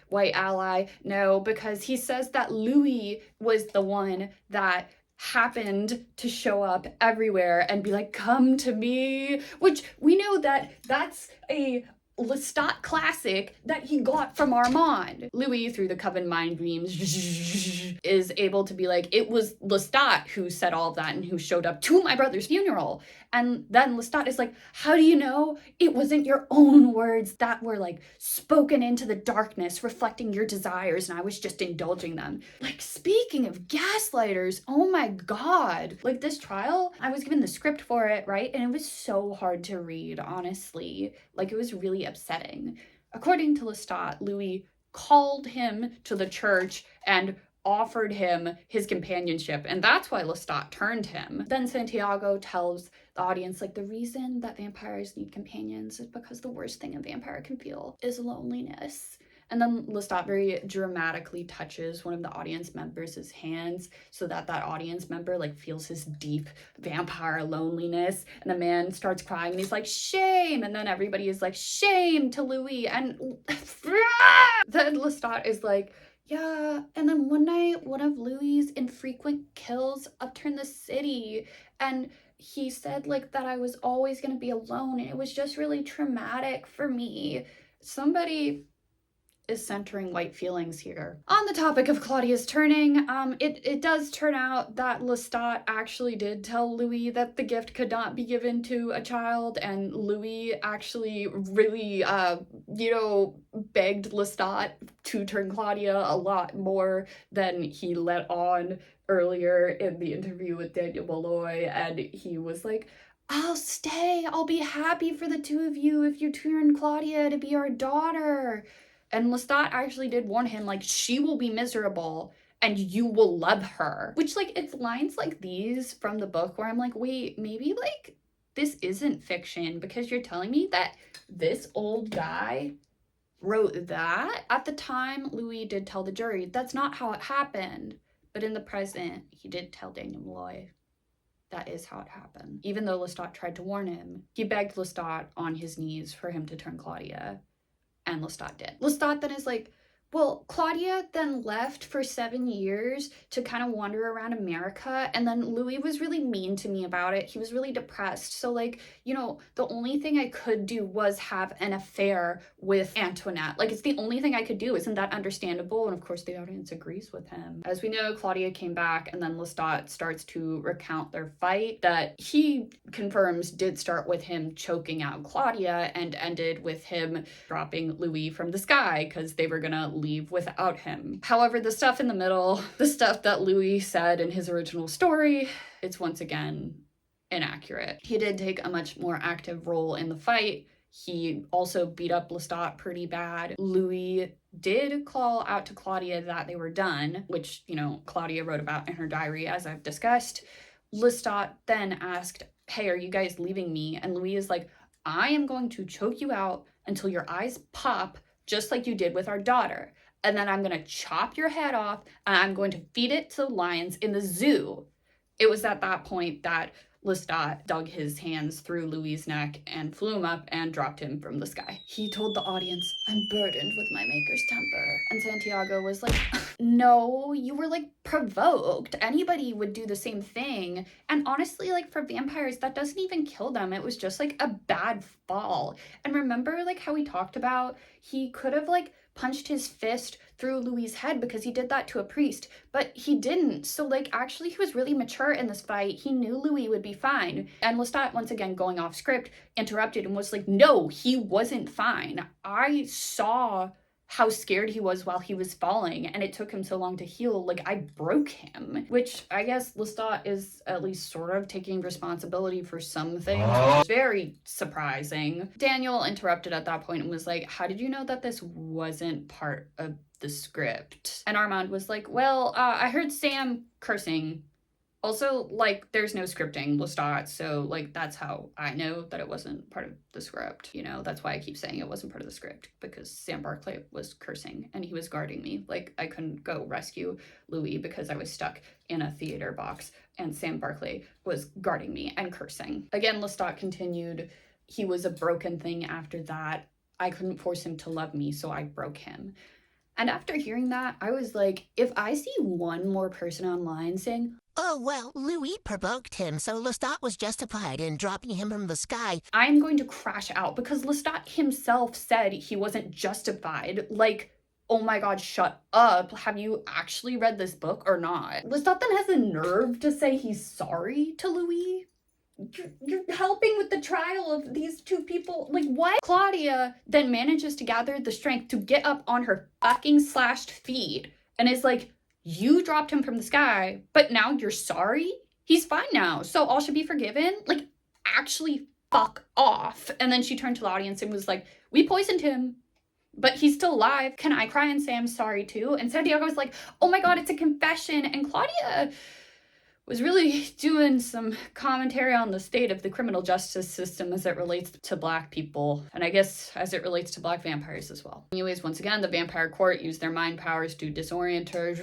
#white ally. No, because he says that Louis was the one that happened to show up everywhere and be like, come to me, which we know that that's a Lestat classic that he got from Armand. Louis, through the coven mind dreams, is able to be like, it was Lestat who said all of that and who showed up to my brother's funeral. And then Lestat is like, how do you know it wasn't your own words that were like spoken into the darkness, reflecting your desires, and I was just indulging them? Like, speaking of gaslighters, oh my god. Like, this trial, I was given the script for it, right? And it was so hard to read, honestly. Like, it was really upsetting. According to Lestat, Louis called him to the church and offered him his companionship, and that's why Lestat turned him. Then Santiago tells the audience, like, the reason that vampires need companions is because the worst thing a vampire can feel is loneliness. And then Lestat very dramatically touches one of the audience members' hands so that that audience member like feels his deep vampire loneliness. And the man starts crying and he's like, shame. And then everybody is like, shame to Louis. And then Lestat is like, yeah. And then one night, one of Louis's infrequent kills upturned the city. And he said like that I was always going to be alone. And it was just really traumatic for me. Somebody is centering white feelings here. On the topic of Claudia's turning, it does turn out that Lestat actually did tell Louis that the gift could not be given to a child, and Louis actually really, begged Lestat to turn Claudia a lot more than he let on earlier in the interview with Daniel Malloy, and he was like, I'll stay, I'll be happy for the two of you if you turn Claudia to be our daughter. And Lestat actually did warn him, like, she will be miserable and you will love her. Which, like, it's lines like these from the book where I'm like, wait, maybe, like, this isn't fiction because you're telling me that this old guy wrote that? At the time, Louis did tell the jury that's not how it happened. But in the present, he did tell Daniel Malloy that is how it happened. Even though Lestat tried to warn him, he begged Lestat on his knees for him to turn Claudia. And Lestat did. Lestat then is like, well, Claudia then left for 7 years to kind of wander around America, and then Louis was really mean to me about it. He was really depressed. So, like, the only thing I could do was have an affair with Antoinette. Like, it's the only thing I could do. Isn't that understandable? And of course, the audience agrees with him. As we know, Claudia came back, and then Lestat starts to recount their fight that he confirms did start with him choking out Claudia and ended with him dropping Louis from the sky because they were gonna leave without him. However, the stuff in the middle, the stuff that Louis said in his original story, it's once again inaccurate. He did take a much more active role in the fight. He also beat up Lestat pretty bad. Louis did call out to Claudia that they were done, which, Claudia wrote about in her diary, as I've discussed. Lestat then asked, hey, are you guys leaving me? And Louis is like, I am going to choke you out until your eyes pop, just like you did with our daughter. And then I'm going to chop your head off and I'm going to feed it to the lions in the zoo. It was at that point that Lestat dug his hands through Louis' neck and flew him up and dropped him from the sky. He told the audience, I'm burdened with my maker's temper. And Santiago was like, no, you were like provoked. Anybody would do the same thing. And honestly, like for vampires, that doesn't even kill them. It was just like a bad fall. And remember like how we talked about, he could have like punched his fist through Louis' head because he did that to a priest, but he didn't. So like actually he was really mature in this fight. He knew Louis would be fine. And Lestat, once again going off script, interrupted and was like, no, he wasn't fine. I saw how scared he was while he was falling, and it took him so long to heal. Like, I broke him, which I guess Lestat is at least sort of taking responsibility for something. Very surprising. Daniel interrupted at that point and was like, how did you know that this wasn't part of the script? And Armand was like, well, I heard Sam cursing. Also, like, there's no scripting, Lestat, so, like, that's how I know that it wasn't part of the script. That's why I keep saying it wasn't part of the script, because Sam Barclay was cursing, and he was guarding me. Like, I couldn't go rescue Louis because I was stuck in a theater box, and Sam Barclay was guarding me and cursing. Again, Lestat continued, he was a broken thing after that. I couldn't force him to love me, so I broke him. And after hearing that, I was like, if I see one more person online saying, oh, well, Louis provoked him, so Lestat was justified in dropping him from the sky, I'm going to crash out, because Lestat himself said he wasn't justified. Like, oh my god, shut up. Have you actually read this book or not? Lestat then has the nerve to say he's sorry to Louis. You're helping with the trial of these two people. Like, what? Claudia then manages to gather the strength to get up on her fucking slashed feet and is like, you dropped him from the sky, but now you're sorry? He's fine now, so all should be forgiven? Like, actually fuck off. And then she turned to the audience and was like, we poisoned him, but he's still alive. Can I cry and say I'm sorry too? And Santiago was like, oh my god, it's a confession. And Claudia was really doing some commentary on the state of the criminal justice system as it relates to Black people, and I guess as it relates to Black vampires as well. Anyways, once again, the vampire court used their mind powers to disorient her.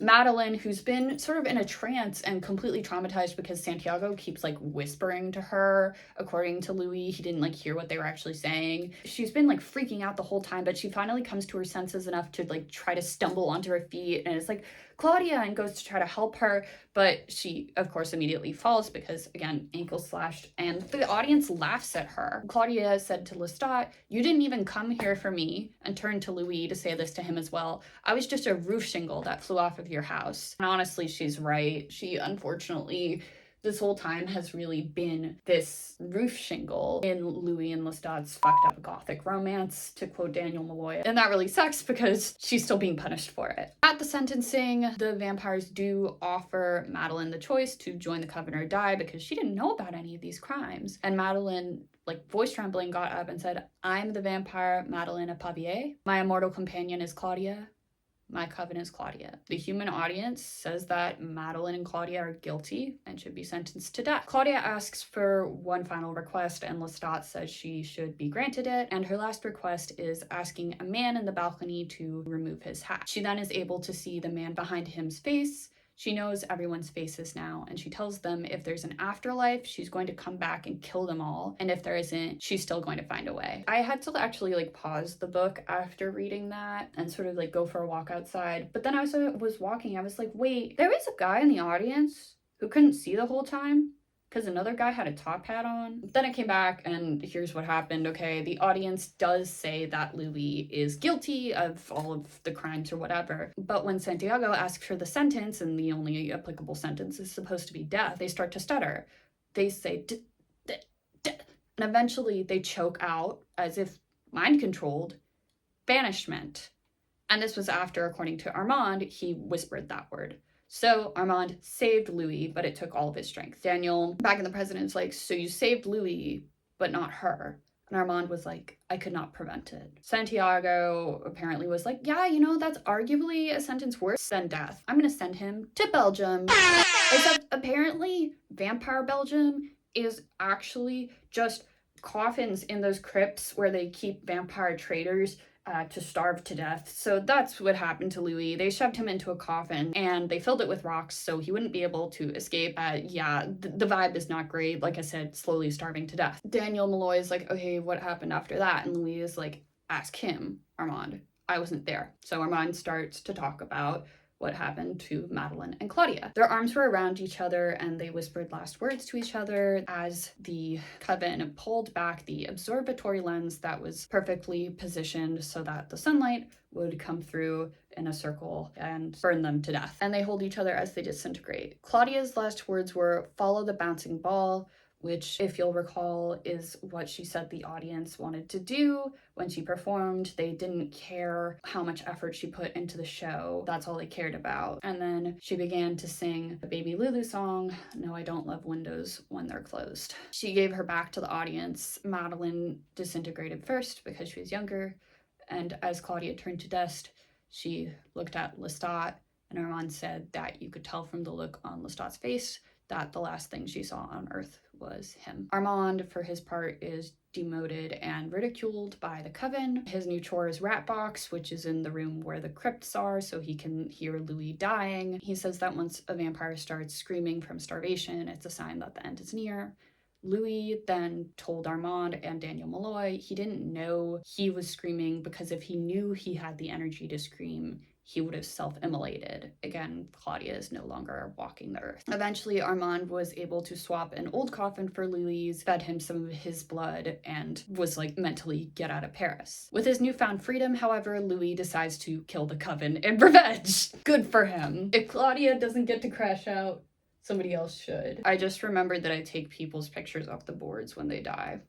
Madeline, who's been sort of in a trance and completely traumatized because Santiago keeps like whispering to her, according to Louis. He didn't like hear what they were actually saying. She's been like freaking out the whole time, but she finally comes to her senses enough to like try to stumble onto her feet, and it's like, Claudia, and goes to try to help her, but she of course immediately falls because, again, ankle slashed, and the audience laughs at her. Claudia said to Lestat, "You didn't even come here for me," and turned to Louis to say this to him as well. "I was just a roof shingle that flew off of your house." And honestly, she's right. She unfortunately this whole time has really been this roof shingle in Louis and Lestat's fucked up gothic romance, to quote Daniel Malloy. And that really sucks because she's still being punished for it. At the sentencing, the vampires do offer Madeline the choice to join the coven or die because she didn't know about any of these crimes. And Madeline, like voice trembling, got up and said, "I'm the vampire Madeline of Pavier. My immortal companion is Claudia. My coven is Claudia." The human audience says that Madeline and Claudia are guilty and should be sentenced to death. Claudia asks for one final request, and Lestat says she should be granted it, and her last request is asking a man in the balcony to remove his hat. She then is able to see the man behind him's face. She knows everyone's faces now, and she tells them if there's an afterlife, she's going to come back and kill them all, and if there isn't, she's still going to find a way. I had to actually like pause the book after reading that and sort of like go for a walk outside, but then I was walking, I was like, wait, there was a guy in the audience who couldn't see the whole time because another guy had a top hat on. Then I came back and here's what happened. Okay, the audience does say that Louis is guilty of all of the crimes or whatever, but when Santiago asks for the sentence, and the only applicable sentence is supposed to be death, they start to stutter. They say and eventually they choke out, as if mind controlled, banishment. And this was after, according to Armand, he whispered that word. So Armand saved Louis, but it took all of his strength. Daniel, back in the president's like, "So you saved Louis, but not her." And Armand was like, "I could not prevent it." Santiago apparently was like, "Yeah, you know, that's arguably a sentence worse than death. I'm gonna send him to Belgium." Except apparently vampire Belgium is actually just coffins in those crypts where they keep vampire traitors to starve to death. So that's what happened to Louis. They shoved him into a coffin and they filled it with rocks so he wouldn't be able to escape. The vibe is not great. Like I said, slowly starving to death. Daniel Malloy is like, "Okay, what happened after that?" And Louis is like, "Ask him, Armand. I wasn't there." So Armand starts to talk about what happened to Madeline and Claudia. Their arms were around each other and they whispered last words to each other as the coven pulled back the observatory lens that was perfectly positioned so that the sunlight would come through in a circle and burn them to death. And they hold each other as they disintegrate. Claudia's last words were, "Follow the bouncing ball," which, if you'll recall, is what she said the audience wanted to do when she performed. They didn't care how much effort she put into the show. That's all they cared about. And then she began to sing the Baby Lulu song, "No, I Don't Love Windows When They're Closed." She gave her back to the audience. Madeline disintegrated first because she was younger, and as Claudia turned to dust, she looked at Lestat, and Armand said that you could tell from the look on Lestat's face that the last thing she saw on Earth was him. Armand, for his part, is demoted and ridiculed by the coven. His new chore is Ratbox, which is in the room where the crypts are, so he can hear Louis dying. He says that once a vampire starts screaming from starvation, it's a sign that the end is near. Louis then told Armand and Daniel Malloy he didn't know he was screaming because if he knew he had the energy to scream, he would have self-immolated. Again, Claudia is no longer walking the earth. Eventually, Armand was able to swap an old coffin for Louis, fed him some of his blood, and was like mentally get out of Paris. With his newfound freedom, however, Louis decides to kill the coven in revenge. Good for him. If Claudia doesn't get to crash out, somebody else should. I just remembered that I take people's pictures off the boards when they die.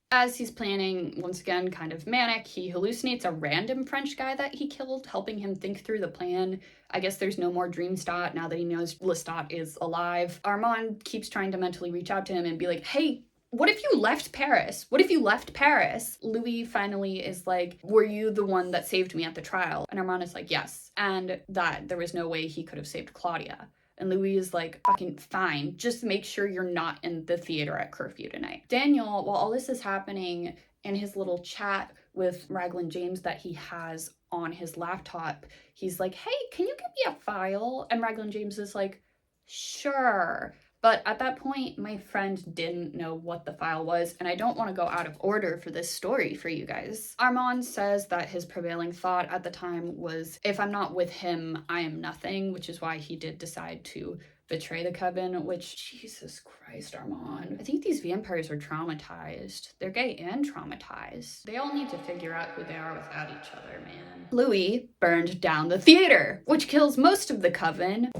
As he's planning, once again, kind of manic, he hallucinates a random French guy that he killed, helping him think through the plan. I guess there's no more Dreamstat now that he knows Lestat is alive. Armand keeps trying to mentally reach out to him and be like, "Hey, what if you left Paris? What if you left Paris? Louis finally is like, were you the one that saved me at the trial? And Armand is like, yes. And that there was no way he could have saved Claudia. And Louis is like, fucking fine, just make sure you're not in the theater at curfew tonight. Daniel, while all this is happening, in his little chat with Raglan James that he has on his laptop, he's like, hey, can you give me a file? And Raglan James is like, sure. But at that point, my friend didn't know what the file was, and I don't want to go out of order for this story for you guys. Armand says that his prevailing thought at the time was, if I'm not with him, I am nothing, which is why he did decide to betray the coven, which, Jesus Christ, Armand. I think these vampires are traumatized. They're gay and traumatized. They all need to figure out who they are without each other, man. Louis burned down the theater, which kills most of the coven.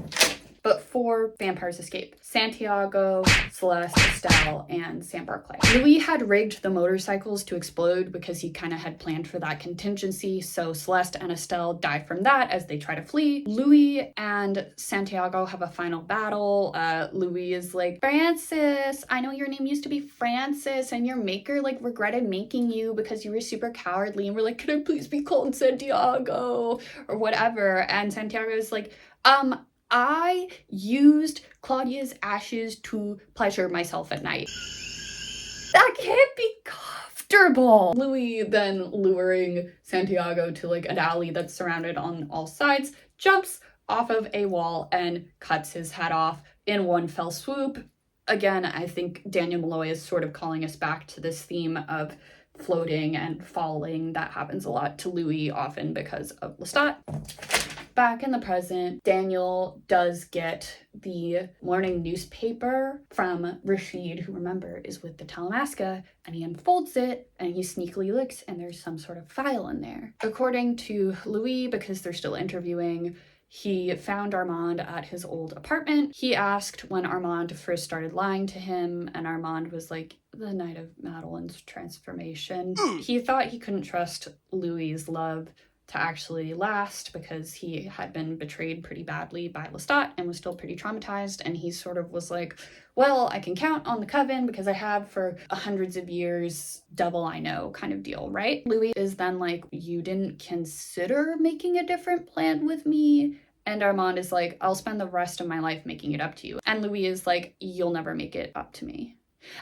But 4 vampires escape: Santiago, Celeste, Estelle, and Sam Barclay. Louis had rigged the motorcycles to explode because he kind of had planned for that contingency, so Celeste and Estelle die from that as they try to flee. Louis and Santiago have a final battle. Louis is like, Francis, I know your name used to be Francis, and your maker like regretted making you because you were super cowardly, and we're like, can I please be called Santiago? Or whatever. And Santiago is like, I used Claudia's ashes to pleasure myself at night. That can't be comfortable. Louis then, luring Santiago to like an alley that's surrounded on all sides, jumps off of a wall and cuts his head off in one fell swoop. Again, I think Daniel Malloy is sort of calling us back to this theme of floating and falling that happens a lot to Louis, often because of Lestat. Back in the present, Daniel does get the morning newspaper from Rashid, who, remember, is with the Talamasca, and he unfolds it and he sneakily looks and there's some sort of file in there. According to Louis, because they're still interviewing, he found Armand at his old apartment. He asked when Armand first started lying to him, and Armand was like, the night of Madeline's transformation. He thought he couldn't trust Louis's love to actually last because he had been betrayed pretty badly by Lestat and was still pretty traumatized, and he sort of was like, well, I can count on the coven because I have for hundreds of years, devil I know kind of deal, right? Louis is then like, you didn't consider making a different plan with me? And Armand is like, I'll spend the rest of my life making it up to you. And Louis is like, you'll never make it up to me.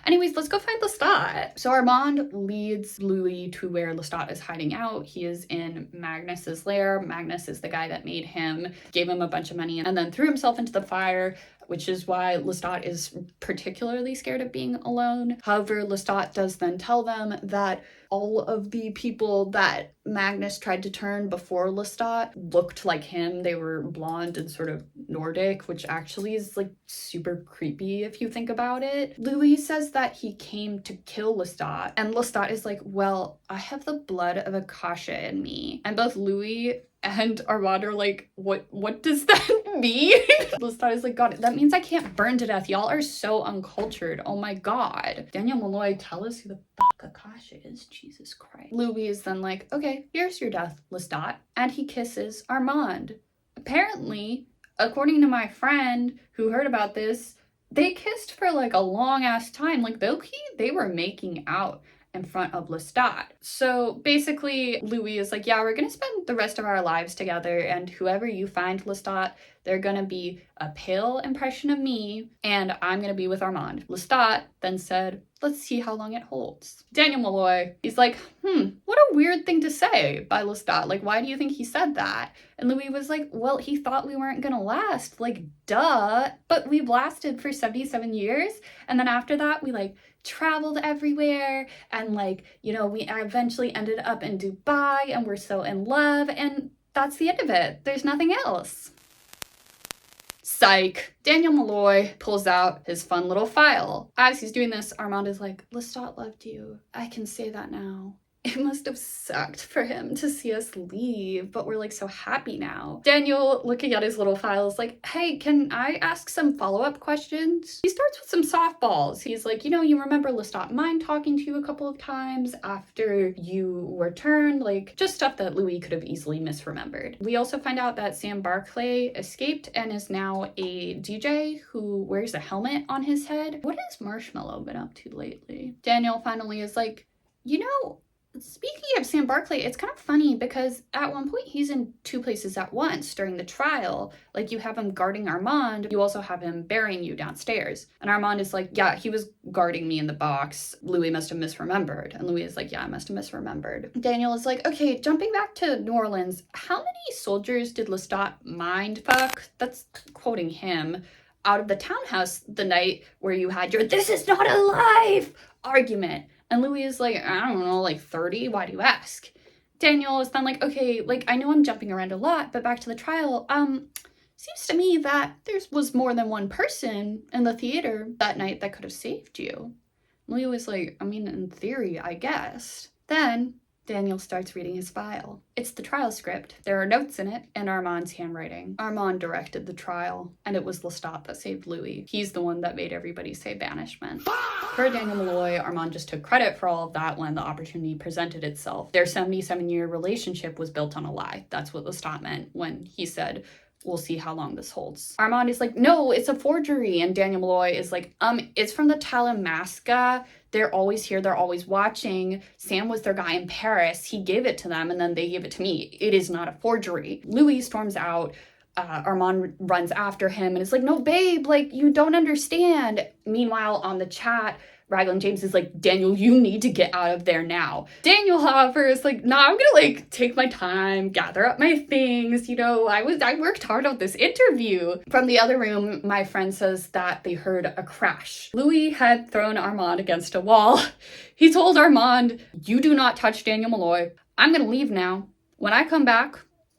Anyways, let's go find Lestat. So Armand leads Louis to where Lestat is hiding out. He is in Magnus's lair. Magnus is the guy that made him, gave him a bunch of money, and then threw himself into the fire, which is why Lestat is particularly scared of being alone. However, Lestat does then tell them that all of the people that Magnus tried to turn before Lestat looked like him. They were blonde and sort of Nordic, which actually is like super creepy if you think about it. Louis says that he came to kill Lestat, and Lestat is like, well, I have the blood of Akasha in me. And both Louis and Armand are like, what does that mean? Lestat is like, God, that means I can't burn to death. Y'all are so uncultured. Oh my God. Daniel Malloy, tell us who the fuck Akasha is. Jesus Christ. Louis is then like, okay, here's your death, Lestat. And he kisses Armand. Apparently, according to my friend who heard about this, they kissed for like a long ass time. Like, they were making out in front of Lestat. So basically, Louis is like, yeah, we're gonna spend the rest of our lives together, and whoever you find, Lestat, they're gonna be a pale impression of me, and I'm gonna be with Armand. Lestat then said, let's see how long it holds. Daniel Malloy, he's like, what a weird thing to say by Lestat. Like, why do you think he said that? And Louis was like, well, he thought we weren't gonna last. Like, duh. But we lasted for 77 years, and then after that, we like traveled everywhere, and like, you know, we eventually ended up in Dubai, and we're so in love, and that's the end of it. There's nothing else. Psych. Daniel Malloy pulls out his fun little file. As he's doing this, Armand is like, Lestat loved you. I can say that now. It must have sucked for him to see us leave, but we're like so happy now. Daniel, looking at his little files, like, hey, can I ask some follow-up questions? He starts with some softballs. He's like, you know, you remember Lestat mind talking to you a couple of times after you were turned, like just stuff that Louis could have easily misremembered. We also find out that Sam Barclay escaped and is now a DJ who wears a helmet on his head. What has Marshmallow been up to lately? Daniel finally is like, you know, speaking of Sam Barclay, it's kind of funny because at one point he's in two places at once during the trial. Like, you have him guarding Armand, you also have him burying you downstairs. And Armand is like, yeah, he was guarding me in the box. Louis must have misremembered. And Louis is like, yeah, I must have misremembered. Daniel is like, okay, jumping back to New Orleans, how many soldiers did Lestat mind fuck? That's quoting him. Out of the townhouse the night where you had your "this is not a life" argument. And Louis is like, I don't know, like 30? Why do you ask? Daniel is then like, okay, like, I know I'm jumping around a lot, but back to the trial, seems to me that there was more than one person in the theater that night that could have saved you. Louis was like, I mean, in theory, I guess. Then Daniel starts reading his file. It's the trial script. There are notes in it in Armand's handwriting. Armand directed the trial, and it was Lestat that saved Louis. He's the one that made everybody say banishment. For Daniel Malloy, Armand just took credit for all of that when the opportunity presented itself. Their 77-year relationship was built on a lie. That's what Lestat meant when he said, we'll see how long this holds. Armand is like, no, it's a forgery. And Daniel Malloy is like, it's from the Talamasca. They're always here. They're always watching. Sam was their guy in Paris. He gave it to them and then they gave it to me. It is not a forgery. Louis storms out. Armand runs after him and is like, no, babe, like, you don't understand. Meanwhile, on the chat, Raglan James is like, Daniel, you need to get out of there now. Daniel, however, is like, nah, I'm gonna like take my time, gather up my things. You know, I worked hard on this interview. From the other room, my friend says that they heard a crash. Louis had thrown Armand against a wall. He told Armand, you do not touch Daniel Malloy. I'm gonna leave now. When I come back,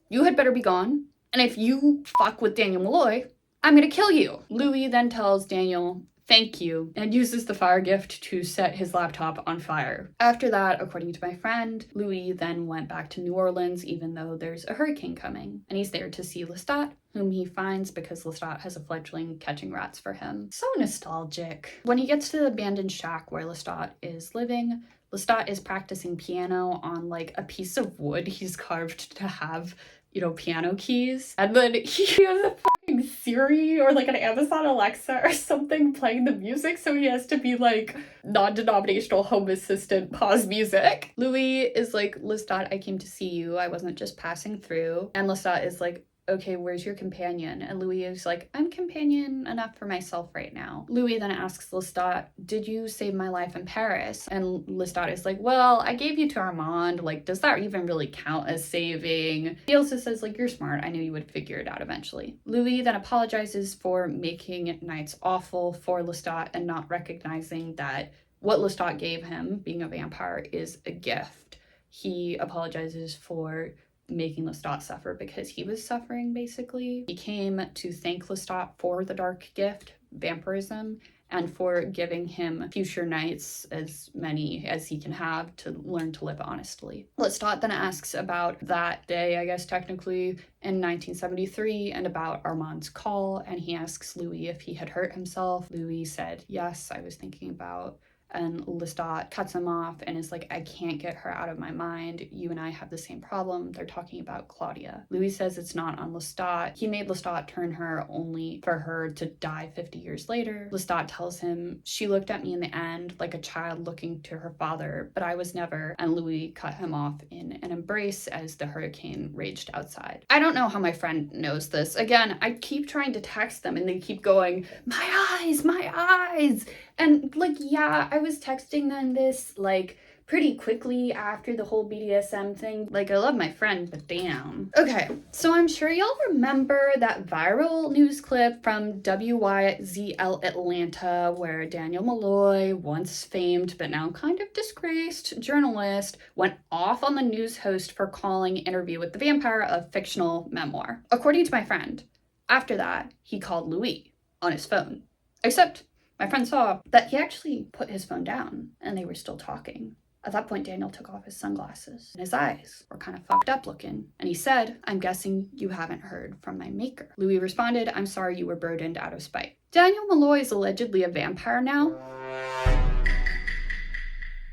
you had better be gone. And if you fuck with Daniel Malloy, I'm gonna kill you. Louis then tells Daniel, thank you, and uses the fire gift to set his laptop on fire. After that, according to my friend, Louis then went back to New Orleans even though there's a hurricane coming, and he's there to see Lestat, whom he finds because Lestat has a fledgling catching rats for him. So nostalgic. When he gets to the abandoned shack where Lestat is living, Lestat is practicing piano on like a piece of wood he's carved to have, you know, piano keys. And then he has a fucking Siri or like an Amazon Alexa or something playing the music, so he has to be like non-denominational home assistant pause music. Louis is like, Lestat, I came to see you. I wasn't just passing through. And Lestat is like, okay, where's your companion? And Louis is like, I'm companion enough for myself right now. Louis then asks Lestat, did you save my life in Paris? And Lestat is like, well, I gave you to Armand. Like, does that even really count as saving? He also says, like, you're smart. I knew you would figure it out eventually. Louis then apologizes for making nights awful for Lestat and not recognizing that what Lestat gave him, being a vampire, is a gift. He apologizes for making Lestat suffer because he was suffering, basically. He came to thank Lestat for the dark gift, vampirism, and for giving him future nights, as many as he can have, to learn to live honestly. Lestat then asks about that day, I guess technically, in 1973, and about Armand's call, and he asks Louis if he had hurt himself. Louis said, yes, I was thinking about. And Lestat cuts him off and is like, I can't get her out of my mind. You and I have the same problem. They're talking about Claudia. Louis says it's not on Lestat. He made Lestat turn her only for her to die 50 years later. Lestat tells him, she looked at me in the end like a child looking to her father, but I was never. And Louis cut him off in an embrace as the hurricane raged outside. I don't know how my friend knows this. Again, I keep trying to text them and they keep going, my eyes, my eyes. And like, yeah, I was texting them this like pretty quickly after the whole BDSM thing. Like, I love my friend, but damn. Okay, so I'm sure y'all remember that viral news clip from WYZL Atlanta where Daniel Malloy, once famed but now kind of disgraced journalist, went off on the news host for calling Interview with the Vampire a fictional memoir. According to my friend, after that, he called Louis on his phone. Except my friend saw that he actually put his phone down and they were still talking At that point, Daniel took off his sunglasses and his eyes were kind of fucked up looking. And he said, "I'm guessing you haven't heard from my maker." Louis responded, "I'm sorry you were burdened out of spite." Daniel Malloy is allegedly a vampire now.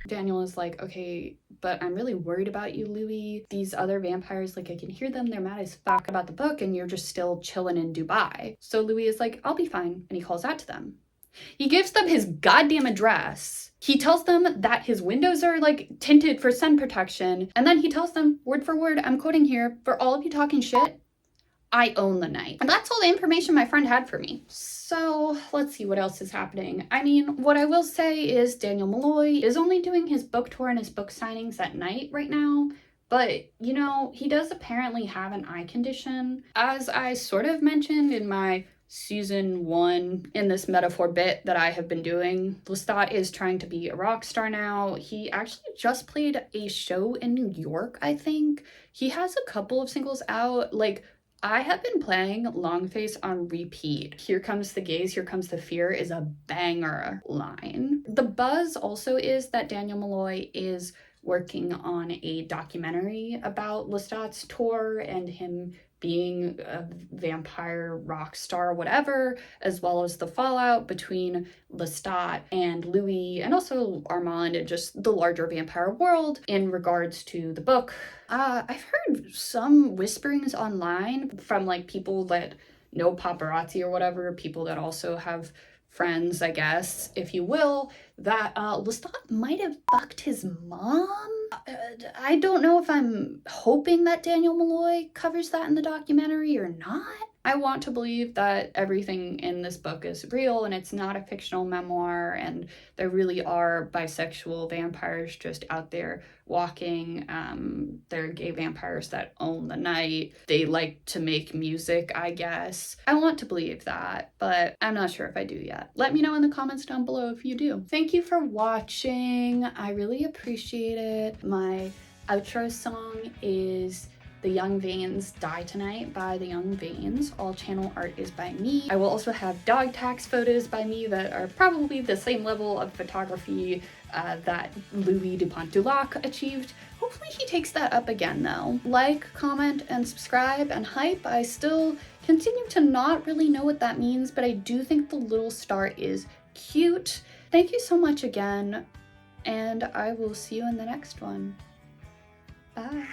Daniel is like, "Okay, but I'm really worried about you, Louis. These other vampires, like I can hear them, they're mad as fuck about the book and you're just still chilling in Dubai." So Louis is like, "I'll be fine." And he calls out to them. He gives them his goddamn address. He tells them that his windows are like tinted for sun protection. And then he tells them, word for word, I'm quoting here, "For all of you talking shit, I own the night." And that's all the information my friend had for me. So let's see what else is happening. I mean, what I will say is Daniel Malloy is only doing his book tour and his book signings at night right now. But, you know, he does apparently have an eye condition. As I sort of mentioned in my season 1 in this metaphor bit that I have been doing, Lestat is trying to be a rock star now. He actually just played a show in New York, I think. He has a couple of singles out. Like, I have been playing Longface on repeat. Here Comes the Gaze, Here Comes the Fear is a banger line. The buzz also is that Daniel Malloy is working on a documentary about Lestat's tour and him being a vampire rock star, whatever, as well as the fallout between Lestat and Louis, and also Armand, and just the larger vampire world in regards to the book. I've heard some whisperings online from like people that know paparazzi or whatever, people that also have friends, I guess, if you will, that Lestat might have fucked his mom. I don't know if I'm hoping that Daniel Malloy covers that in the documentary or not. I want to believe that everything in this book is real and it's not a fictional memoir, and there really are bisexual vampires just out there walking. They're gay vampires that own the night. They like to make music, I guess. I want to believe that, but I'm not sure if I do yet. Let me know in the comments down below if you do. Thank you for watching. I really appreciate it. My outro song is The Young Veins Die Tonight by The Young Veins. All channel art is by me. I will also have dog tax photos by me that are probably the same level of photography that Louis Dupont-du-Lac achieved. Hopefully he takes that up again though. Like, comment, and subscribe, and hype. I still continue to not really know what that means, but I do think the little star is cute. Thank you so much again, and I will see you in the next one. Bye.